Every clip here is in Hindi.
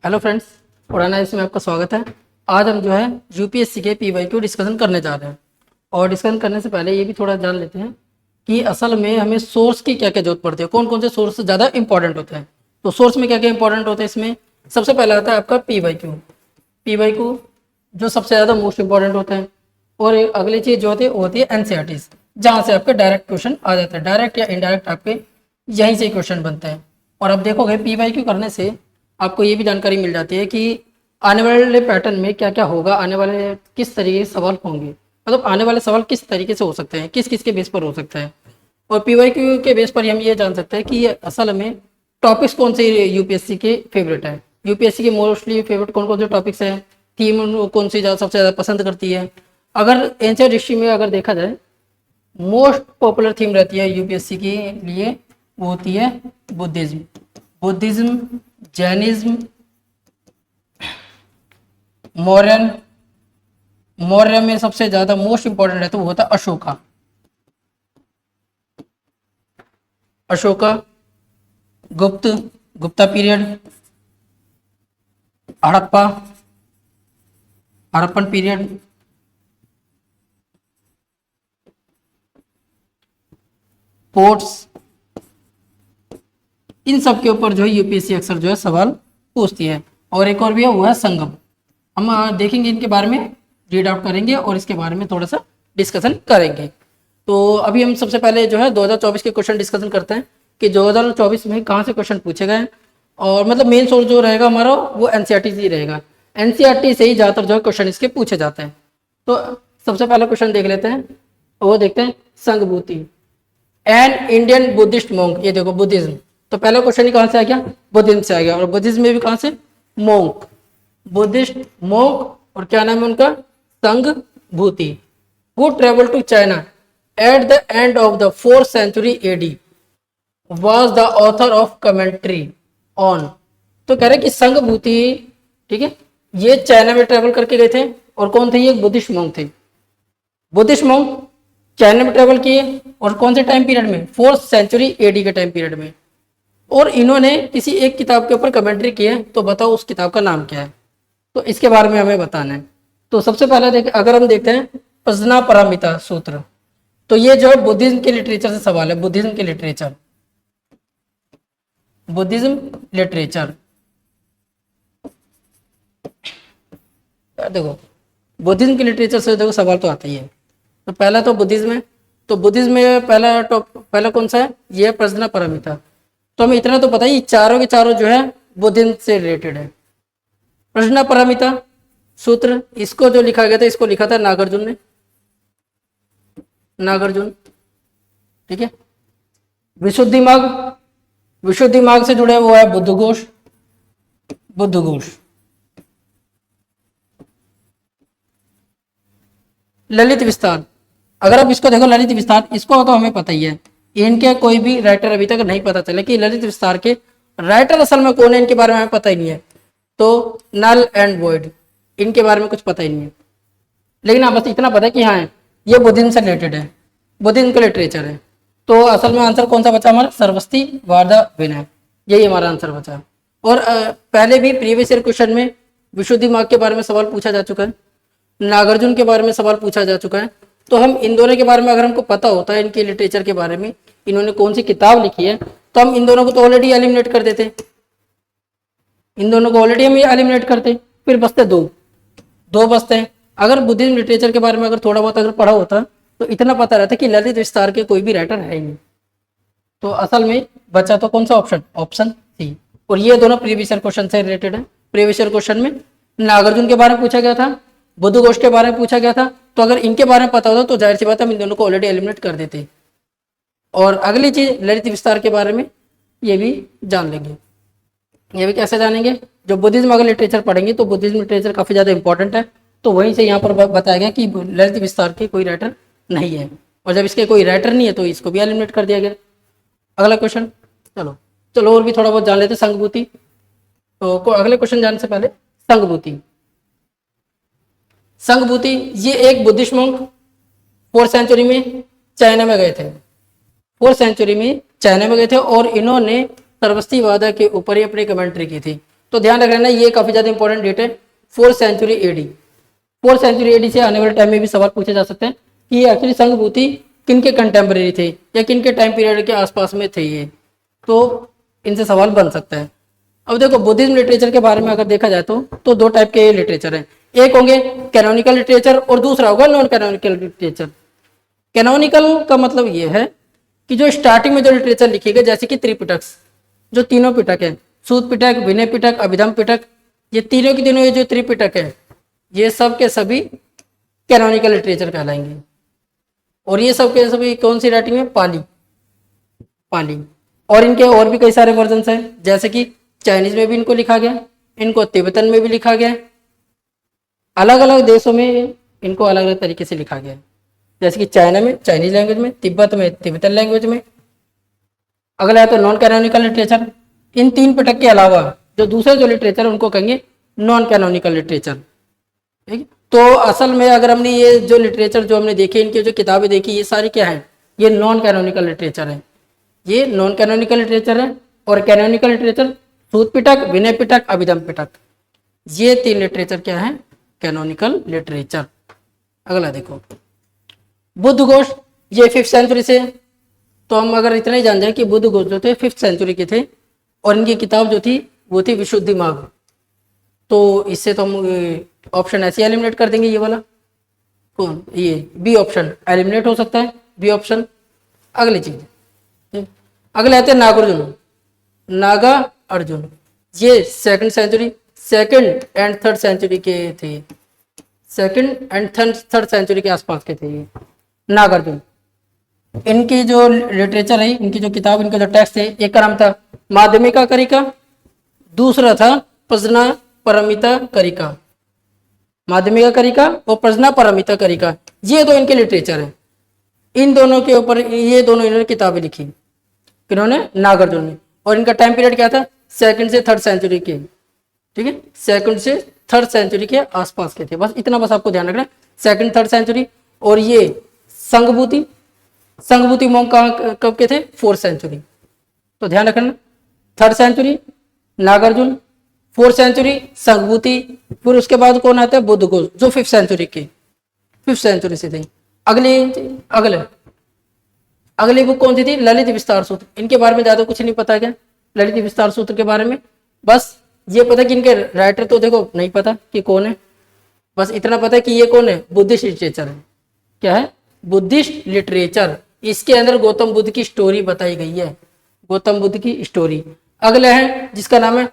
हेलो फ्रेंड्स, उड़ाना इसमें आपका स्वागत है। आज हम जो है यूपीएससी के पीवाईक्यू डिस्कशन करने जा रहे हैं। और डिस्कशन करने से पहले ये भी थोड़ा जान लेते हैं कि असल में हमें सोर्स की क्या क्या जरूरत पड़ती है, कौन कौन से सोर्स ज़्यादा इंपॉर्टेंट होते हैं। तो सोर्स में क्या क्या इंपॉर्टेंट होता है, इसमें सबसे पहला आता है आपका पीवाईक्यू। पीवाईक्यू जो सबसे ज़्यादा मोस्ट इंपॉर्टेंट होता है। और एक अगली चीज़ जो होती है वो होती है एनसीईआरटीज, जहाँ से आपके डायरेक्ट क्वेश्चन आ जाते हैं, डायरेक्ट या इनडायरेक्ट आपके यहीं से क्वेश्चन बनते हैं। और अब देखोगे पीवाईक्यू करने से आपको ये भी जानकारी मिल जाती है कि आने वाले पैटर्न में क्या क्या होगा, आने वाले किस तरीके के सवाल होंगे, मतलब आने वाले सवाल किस तरीके से हो सकते हैं, किस किस के बेस पर हो सकता है। और पीवाईक्यू के बेस पर हम ये जान सकते हैं कि ये असल में टॉपिक्स कौन से यूपीएससी के फेवरेट है। यूपीएससी के मोस्टली फेवरेट कौन कौन से टॉपिक्स हैं, थीम कौन सी सबसे ज़्यादा पसंद करती है। अगर एंशिएंट हिस्ट्री में अगर देखा जाए, मोस्ट पॉपुलर थीम रहती है यूपीएससी के लिए, वो होती है Buddhism. Buddhism, Jainism, Mauryan. Maurya में सबसे ज्यादा मोस्ट इंपॉर्टेंट है तो वो होता है Ashoka. Ashoka, Gupta, Gupta period, Harappa, Harappan period, ports. इन सब के ऊपर जो है यूपीएससी अक्सर जो है सवाल पूछती है। और एक और भी है, वो है संगम। हम देखेंगे इनके बारे में, रीड आउट करेंगे और इसके बारे में थोड़ा सा डिस्कशन करेंगे। तो अभी हम सबसे पहले जो है 2024 के क्वेश्चन डिस्कशन करते हैं कि 2024 में कहाँ से क्वेश्चन पूछे गए। और मतलब मेन सोर्स जो रहेगा हमारा वो एनसीईआरटी से ही रहेगा। एनसीईआरटी से ही ज़्यादातर जो है क्वेश्चन इसके पूछे जाते हैं। तो सबसे पहला क्वेश्चन देख लेते हैं, वो देखते हैं संघभूति एन इंडियन बुद्धिस्ट मोंक। ये देखो बुद्धिज्म, तो पहला क्वेश्चन ही कहाँ से आ गया, बुद्धिज्म से आ गया। और बुद्धिज्म में भी कहाँ से, मोंक, बुद्धिस्ट मोंक। और क्या नाम है उनका, Sanghabhuti. Who travel to China at the end of the 4th century AD was the author of commentary on। तो कह रहे कि संघभूति, ठीक है, ये चाइना में ट्रेवल करके गए थे। और कौन थे ये, बुद्धिस्ट मोंक थे। बुद्धिस्ट मोंक चाइना में ट्रेवल किए और कौन से टाइम पीरियड में, 4th century AD के टाइम पीरियड में। और इन्होंने किसी एक किताब के ऊपर कमेंट्री की है, तो बताओ उस किताब का नाम क्या है। तो इसके बारे में हमें बताना है। तो सबसे पहले अगर हम देखते हैं प्रज्ञापारमिता सूत्र, तो ये जो है बुद्धिज्म के लिटरेचर से सवाल है। बुद्धिज्म के लिटरेचर, बुद्धिज्म लिटरेचर। देखो बुद्धिज्म के लिटरेचर से देखो सवाल तो आता ही है। तो पहला तो बुद्धिज्म है, तो बुद्धिज्म में पहला कौन सा है, ये है प्रज्ञापारमिता। तो हमें इतना तो पता ही, चारों के चारों जो है बुद्धिज्म से रिलेटेड है। प्रज्ञापारमिता सूत्र, इसको जो लिखा गया था, इसको लिखा था नागार्जुन ने, नागार्जुन, ठीक है। विशुद्धि मार्ग, विशुद्धि मार्ग से जुड़े वो है बुद्धघोष, बुद्धघोष। ललित विस्तार, अगर आप इसको देखो ललित विस्तार, इसको तो हमें पता ही है, इनके कोई भी राइटर अभी तक नहीं पता चला कि ललित विस्तार के राइटर असल में कौन है, इनके बारे में हमें पता ही नहीं है। तो नल एंड वॉइड, इनके बारे में कुछ पता ही नहीं है। लेकिन हाँ बस इतना पता है कि हाँ ये बुद्धिज्म से रिलेटेड है, बुद्धिज्म का लिटरेचर है। तो असल में आंसर कौन सा बचा हमारा, सर्वस्ती वार्धा विनय, यही हमारा आंसर बचा। और पहले भी प्रीवियस ईयर क्वेश्चन में विशुद्धि मार्ग के बारे में सवाल पूछा जा चुका है, नागार्जुन के बारे में सवाल पूछा जा चुका है। तो हम इन दोनों के बारे में अगर हमको पता होता है, इनके लिटरेचर के बारे में, इन्होंने कौन सी किताब लिखी है, तो हम इन दोनों को तो ऑलरेडी एलिमिनेट कर देते, इन दोनों को ऑलरेडी हम एलिमिनेट करते। फिर बचते दो बचते हैं। अगर बुद्धिज्म लिटरेचर के बारे में अगर थोड़ा बहुत अगर पढ़ा होता तो इतना पता रहता कि ललित विस्तार के कोई भी राइटर है ही नहीं। तो असल में बचा तो कौन सा ऑप्शन, ऑप्शन सी। और ये दोनों प्रीवियस ईयर क्वेश्चन से रिलेटेड है। प्रीवियस ईयर क्वेश्चन में नागार्जुन के बारे में पूछा गया था, बुद्धघोष के बारे में पूछा गया था। तो अगर इनके बारे में पता होता तो जाहिर सी बात है हम इन दोनों को ऑलरेडी एलिमिनेट कर देते। और अगली चीज ललित विस्तार के बारे में ये भी जान लेंगे। ये भी कैसे जानेंगे, जो बुद्धिज्म अगर लिटरेचर पढ़ेंगे तो बुद्धिज्म लिटरेचर काफी ज्यादा इंपॉर्टेंट है। तो वहीं से यहाँ पर बताया गया कि ललित विस्तार के कोई राइटर नहीं है, और जब इसके कोई राइटर नहीं है तो इसको भी एलिमिनेट कर दिया गया। अगला क्वेश्चन, चलो और भी थोड़ा बहुत जान लेते हैं संघभूति। तो अगले क्वेश्चन जानने से पहले संघभूति, संघभूति ये एक बुद्धिस्ट मोंक 4th century में चाइना में गए थे, 4th century में चाइना में गए थे। और इन्होंने सर्वस्तीवादा के ऊपर ही अपनी कमेंट्री की थी। तो ध्यान रख लेना ये काफी ज्यादा इंपॉर्टेंट डेट है, 4th century AD. 4th century AD से आने वाले टाइम में भी सवाल पूछे जा सकते हैं कि ये एक्चुअली संघभूति किन के कंटेम्प्रेरी थे या किन के टाइम पीरियड के आसपास में थे ये, तो इनसे सवाल बन सकता है। अब देखो बुद्धिज्म लिटरेचर के बारे में अगर देखा जाए तो दो टाइप के लिटरेचर हैं, एक होंगे कैनोनिकल लिटरेचर और दूसरा होगा नॉन कैनोनिकल लिटरेचर। कैनोनिकल का मतलब ये है कि जो स्टार्टिंग में जो लिटरेचर लिखे गए, जैसे कि त्रिपिटक, जो तीनों पिटक है, सूत पिटक, विनय पिटक, अभिधम पिटक, ये तीनों के तीनों ये जो त्रिपिटक है ये सब के सभी कैनोनिकल लिटरेचर कहलाएंगे। और ये सब के सभी कौन सी राइटिंग में? पाली, पाली। और इनके और भी कई सारे वर्जन हैं, जैसे कि चाइनीज में भी इनको लिखा गया, इनको तिब्बतन में भी लिखा गया, अलग अलग देशों में इनको अलग अलग तरीके से लिखा गया, जैसे कि चाइना में चाइनीज लैंग्वेज में, तिब्बत में तिब्बतन लैंग्वेज में। अगला है तो नॉन कैनोनिकल लिटरेचर। इन तीन पिटक के अलावा जो दूसरे जो लिटरेचर उनको कहेंगे नॉन कैनोनिकल लिटरेचर। ठीक है, तो असल में अगर हमने ये जो लिटरेचर जो हमने देखे, इनकी जो किताबें देखी, ये सारी क्या है? ये नॉन कैनोनिकल लिटरेचर है, ये नॉन कैनोनिकल लिटरेचर है। और कैनोनिकल लिटरेचर सूत पिटक, विनय पिटक, अभिधम पिटक, ये तीन लिटरेचर क्या है? Canonical literature. अगला देखो बुद्ध घोष, ये 5th सेंचुरी से। तो हम अगर इतना ही जान जाए कि बुद्ध घोष जो थे 5th सेंचुरी के थे और इनकी किताब जो थी वो थी विशुद्धि मार्ग। तो इससे तो हम ऑप्शन ऐसे एलिमिनेट कर देंगे, ये वाला कौन? ये बी ऑप्शन एलिमिनेट हो सकता है, बी ऑप्शन। अगली चीज, अगले आते हैं नागार्जुन, नागा अर्जुन, ये 2nd century, 2nd and 3rd century के थे, 2nd एंड 3rd सेंचुरी के आसपास के थे ये नागार्जुन। इनकी जो लिटरेचर है, इनकी जो किताब, इनका जो टेक्स्ट है, एक का नाम था माध्यमिका करिका, दूसरा था प्रजना परमिता करिका। माध्यमिका करिका और प्रजना परमिता करिका, ये दो इनके लिटरेचर है। इन दोनों के ऊपर ये दोनों इन्होंने किताबें लिखी, किन्होंने? नागार्जुन ने। और इनका टाइम पीरियड क्या था? 2nd से 3rd सेंचुरी के। ठीक है, 2nd से 3rd सेंचुरी के आसपास के थे। बस इतना बस आपको ध्यान रखना, 2nd 3rd सेंचुरी। और ये संघभूति, संघभूति मोंग कब के थे? 4th century. तो ध्यान रखना, 3rd century Nagarjuna, 4th century संघभूति, फिर उसके बाद कौन आता है? बुद्ध घोष, जो 5th सेंचुरी के, 5th सेंचुरी से थे। अगली बुक कौन सी थी? ललित विस्तार सूत्र। इनके बारे में ज्यादा कुछ नहीं पता क्या ललित विस्तार सूत्र के बारे में? बस ये पता कि इनके राइटर तो देखो नहीं पता कि कौन है, बस इतना पता है कि ये कौन है? बुद्धिस्ट लिटरेचर है। क्या है? Buddhist literature. इसके अंदर गौतम बुद्ध की स्टोरी बताई गई है, गौतम बुद्ध की स्टोरी। अगला है जिसका नाम है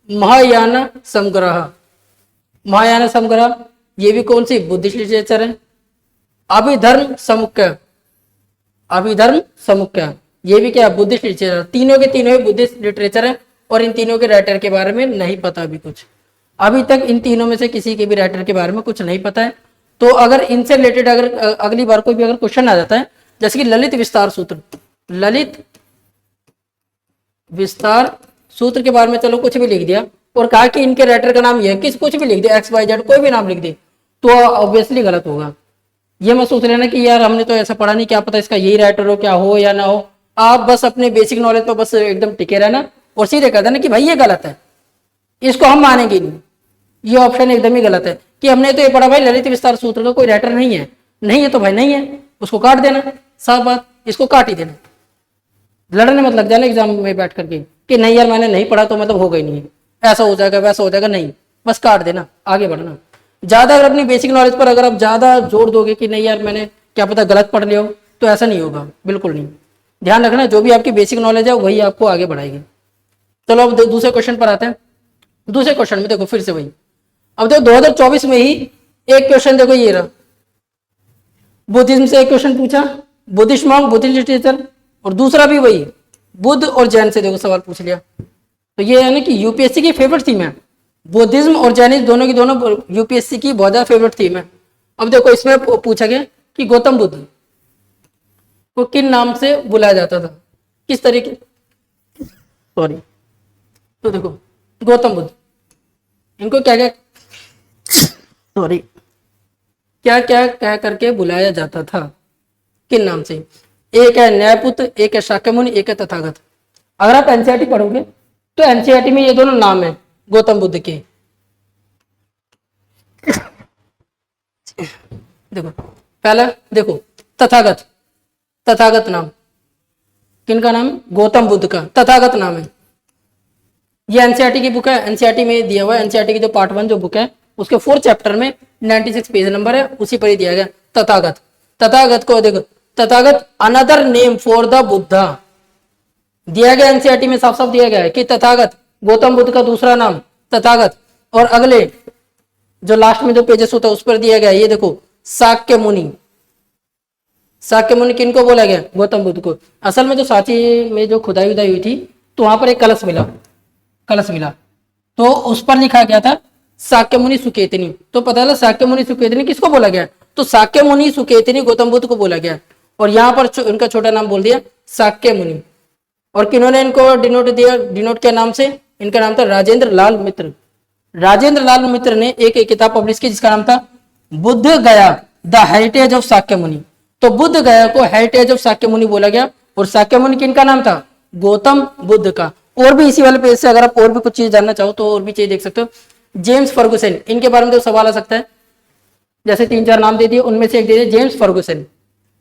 महायान समग्रह। महायान समग्रह ये भी कौन सी? बुद्धिस्ट लिटरेचर है। अभिधर्म समुच्चय, अभिधर्म समुच्चय ये भी क्या? Buddhist literature. तीनों के तीनों ही बुद्धिस्ट लिटरेचर है और इन तीनों के राइटर के बारे में नहीं पता अभी कुछ, अभी तक इन तीनों में से किसी के भी राइटर के बारे में कुछ नहीं पता है। तो अगर इनसे रिलेटेड अगर अगली बार कोई भी अगर क्वेश्चन आ जाता है, जैसे कि ललित विस्तार सूत्र, ललित विस्तार सूत्र के बारे में चलो कुछ भी लिख दिया और कहा कि इनके राइटर का नाम यह, किस कुछ भी लिख दिया, XYZ कोई भी नाम लिख दे, तो ऑब्वियसली गलत होगा। ये मत सोच लेना कि यार हमने तो ऐसा पढ़ा नहीं, क्या पता इसका यही राइटर हो, क्या हो या ना हो। आप बस अपने बेसिक नॉलेज पर बस एकदम टिके रहना और सीधे कह देना कि भाई ये गलत है, इसको हम मानेंगे नहीं। ये ऑप्शन एकदम ही गलत है कि हमने तो ये पढ़ा भाई ललित विस्तार सूत्र का कोई राइटर नहीं है, नहीं है तो भाई नहीं है, उसको काट देना, साफ बात, इसको काट ही देना। लड़ने मत लग जाना एग्जाम में बैठ करके कि नहीं यार मैंने नहीं पढ़ा तो मतलब होगा ही नहीं, ऐसा हो जाएगा वैसा हो जाएगा, नहीं, बस काट देना, आगे बढ़ना। ज्यादा अगर अपनी बेसिक नॉलेज पर अगर आप ज्यादा जोर दोगे कि नहीं यार मैंने क्या पता गलत पढ़ लिया हो, तो ऐसा नहीं होगा, बिल्कुल नहीं। ध्यान रखना जो भी आपकी बेसिक नॉलेज है वही आपको आगे बढ़ाएगी। चलो अब दूसरे क्वेश्चन पर आते हैं। दूसरे क्वेश्चन में देखो फिर से वही, अब देखो 2024 में ही एक क्वेश्चन देखो ये रहा, बुद्धिज्म से एक क्वेश्चन पूछा, बुद्धिस्ट मॉन्क, बुद्धिस्ट लिटरेचर, और दूसरा भी वही बुद्ध और जैन से देखो सवाल पूछ लिया। तो ये है ना कि यूपीएससी की फेवरेट थीम है, बुद्धिज्म और जैनिज्म दोनों की दोनों यूपीएससी की बहुत ज्यादा फेवरेट थीम है। अब देखो इसमें पूछा गया कि गौतम बुद्ध को किन नाम से बुलाया जाता था, किस तरीके, सॉरी, तो देखो गौतम बुद्ध इनको क्या क्या, सॉरी, क्या क्या कह करके बुलाया जाता था, किन नाम से? एक है न्यायपुत्र, एक है शाक्यमुनि, एक है तथागत। अगर आप एनसीईआरटी पढ़ोगे तो एनसीईआरटी में ये दोनों नाम है, गौतम बुद्ध के। देखो पहला देखो तथागत, तथागत नाम किनका नाम है? गौतम बुद्ध का तथागत नाम है। ये एनसीईआरटी की बुक है, एनसीईआरटी में दिया हुआ है। एनसीईआरटी की जो पार्ट 1 जो बुक है उसके 4 चैप्टर में 96 पेज नंबर है, उसी पर ही दिया गया तथागत। तथागत को देखो, Tathagata another name for the Buddha दिया गया, एनसीईआरटी में साफ साफ दिया गया है कि तथागत गौतम बुद्ध का दूसरा नाम तथागत। और अगले जो लास्ट में जो पेजेस होता है उस पर दिया गया, ये देखो शाक्य मुनि। शाक्य मुनि किनको बोला गया? गौतम बुद्ध को। असल में जो सांची में जो खुदाई उदाई हुई थी तो वहां पर एक कलश मिला, कलश मिला, तो उस पर लिखा गया था शाक्य मुनि सुकेतनी। तो पता चला शाक्य मुनि सुकेतनी किसको बोला गया? तो शाक्य मुनि सुकेतनी गौतम बुद्ध को बोला गया, और यहाँ पर इनका छोटा नाम बोल दिया शाक्य मुनि। और किन्होंने इनको डिनोट दिया, डिनोट के नाम से? इनका नाम था राजेंद्र लाल मित्र। राजेंद्र लाल मित्र ने एक किताब पब्लिश की जिसका नाम था बुद्ध गया द हेरिटेज ऑफ शाक्य मुनि। तो बुद्ध गया को हेरिटेज ऑफ शाक्य मुनि बोला गया, और शाक्य मुनि किनका नाम था? गौतम बुद्ध का। और भी इसी वाले पेज से अगर आप और भी कुछ चीज जानना चाहो तो और भी चीज देख सकते हो। जेम्स फर्गुसन, इनके बारे में तो सवाल आ सकता है, जैसे 3-4 नाम दे दिए, उनमें से एक दे दिए जेम्स फर्गुसन,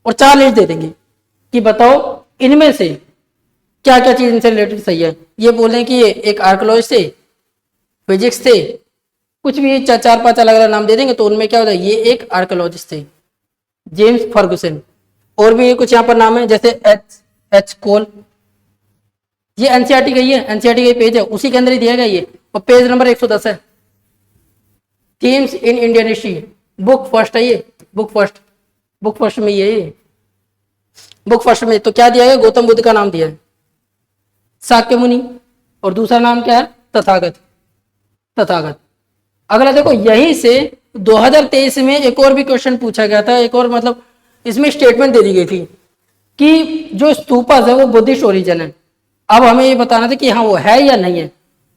और 4 लिस्ट दे देंगे कि बताओ इनमें से क्या क्या चीज इनसे रिलेटेड सही है। ये बोल कि ये एक आर्कोलॉजिस्ट थे, फिजिक्स थे, कुछ भी 4-5 अलग अलग नाम दे देंगे, तो उनमें क्या होता है? ये एक आर्कोलॉजिस्ट थे जेम्स फर्गुसन। और भी कुछ यहाँ पर नाम है जैसे एच कोल। ये एनसीईआरटी का ही है, एनसीईआरटी का पेज है, उसी के अंदर ही दिया गया ये, और पेज नंबर 110 है। Themes in Indian history, book first है ये, बुक फर्स्ट में ये बुक फर्स्ट में तो क्या दिया गया? गौतम बुद्ध का नाम दिया है शाक्य मुनि, और दूसरा नाम क्या है? तथागत, तथागत। अगला देखो, यहीं से 2023 में एक और भी क्वेश्चन पूछा गया था, एक और मतलब इसमें स्टेटमेंट दे दी गई थी कि जो स्तूपास है वो बुद्धिस्ट ओरिजिन है। अब हमें ये बताना था कि हाँ वो है या नहीं है।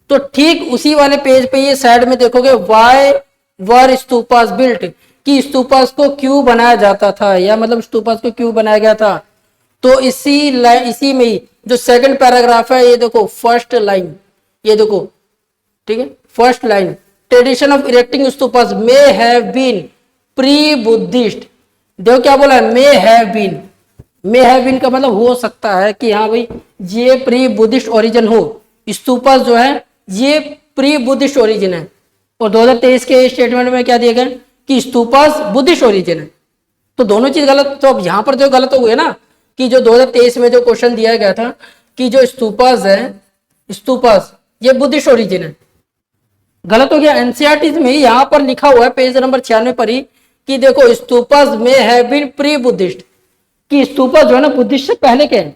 तो ठीक उसी वाले पेज पे ये साइड में देखोगे व्हाई वर स्तूपास बिल्ट, कि स्तूपास को क्यों बनाया जाता था, या मतलब स्तूपास को क्यों बनाया गया था। तो इसी में ही जो सेकंड पैराग्राफ है, ये देखो फर्स्ट लाइन, ये देखो ठीक है, first line, tradition of erecting stupas may have been pre Buddhist. देखो क्या बोला है? May have been. May have been का मतलब हो सकता है कि हाँ भाई ये प्री बुद्धिस्ट ओरिजिन हो, स्तूपास जो है ये प्री बुद्धिस्ट ओरिजिन है। और 2023 के स्टेटमेंट में क्या दिया गया कि स्तूपास बुद्धिस्ट ओरिजिन है। तो दोनों चीज गलत। तो अब यहाँ पर जो गलत हुए ना कि जो 2023 में जो क्वेश्चन दिया गया था कि जो स्तूपास है, स्तूपास ये बुद्धिस्ट ओरिजिन है, गलत हो गया। एनसीईआरटी में यहाँ पर लिखा हुआ है पेज नंबर 96 पर ही कि देखो stupas may have been pre Buddhist, कि स्तूपास जो है ना बुद्धिस्ट से पहले के हैं।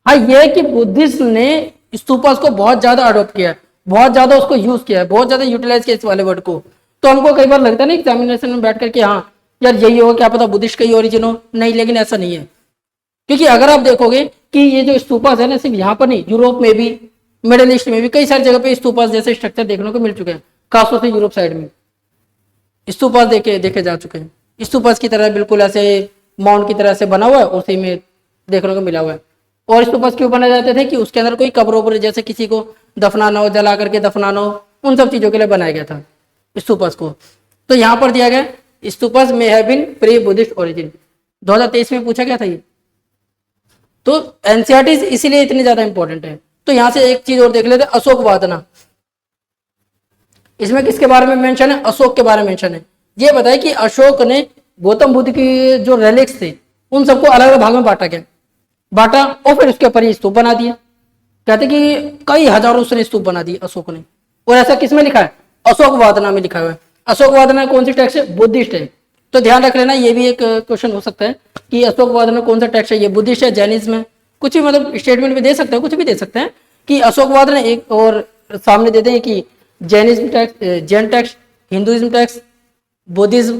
हाँ ये है कि बुद्धिस्ट ने स्तूपास को बहुत ज्यादा अडॉप्ट किया है, बहुत ज्यादा उसको यूज किया है, बहुत ज्यादा यूटिलाइज किया इस वाले वर्ड को। तो हमको कई बार लगता है ना एग्जामिनेशन में बैठ करके हाँ यार यही हो, क्या पता बुद्धिस्ट का ही ओरिजिन हो। नहीं, लेकिन ऐसा नहीं है, क्योंकि अगर आप देखोगे कि ये जो स्तूपास है ना सिर्फ यहाँ पर नहीं, यूरोप में भी, मिडिल ईस्ट में भी कई सारी जगह पे स्तूपास जैसे स्ट्रक्चर देखने को मिल चुके हैं, खासतौर से यूरोप साइड में स्तूपास देखे जा चुके हैं। स्तूपास की तरह बिल्कुल ऐसे माउंट की तरह से बना हुआ है, उसी में देखने को मिला हुआ है। और स्तूपास क्यों बनाए जाते थे कि उसके अंदर कोई कब्र जैसे किसी को दफनाना हो, जला करके दफनाना हो, उन सब चीजों के लिए बनाया गया था स्तूपास को। तो यहाँ पर दिया गया stupas may have been pre Buddhist origin, 2023 में पूछा गया था ये। तो एनसीईआरटी इसीलिए इतनी ज्यादा इंपॉर्टेंट है। तो यहां से एक चीज और देख लेते, अशोक वादना। इसमें किसके बारे में मेंशन है? अशोक के बारे में मेंशन है। ये बताया कि अशोक ने गौतम बुद्ध की जो रेलिक्स थे उन सबको अलग अलग भाग में बांटा और फिर उसके ऊपर स्तूप बना दिया। कहते कि कई हजारों उसने स्तूप बना दिए अशोक ने। और ऐसा किसमें लिखा है? अशोक वादना में लिखा हुआ है। अशोक वादना कौन सी टेक्स्ट है? बुद्धिस्ट है। तो ध्यान रख लेना, ये भी एक क्वेश्चन हो सकता है कि अशोक वादना कौन सा टेक्स्ट है, ये बुद्धिस्ट है, जैनिज्म है, कुछ भी मतलब स्टेटमेंट में दे सकते हैं, कुछ भी दे सकते हैं कि अशोक वादना एक, और सामने देते हैं कि Jainism text, Jain text, Hinduism text, Buddhism,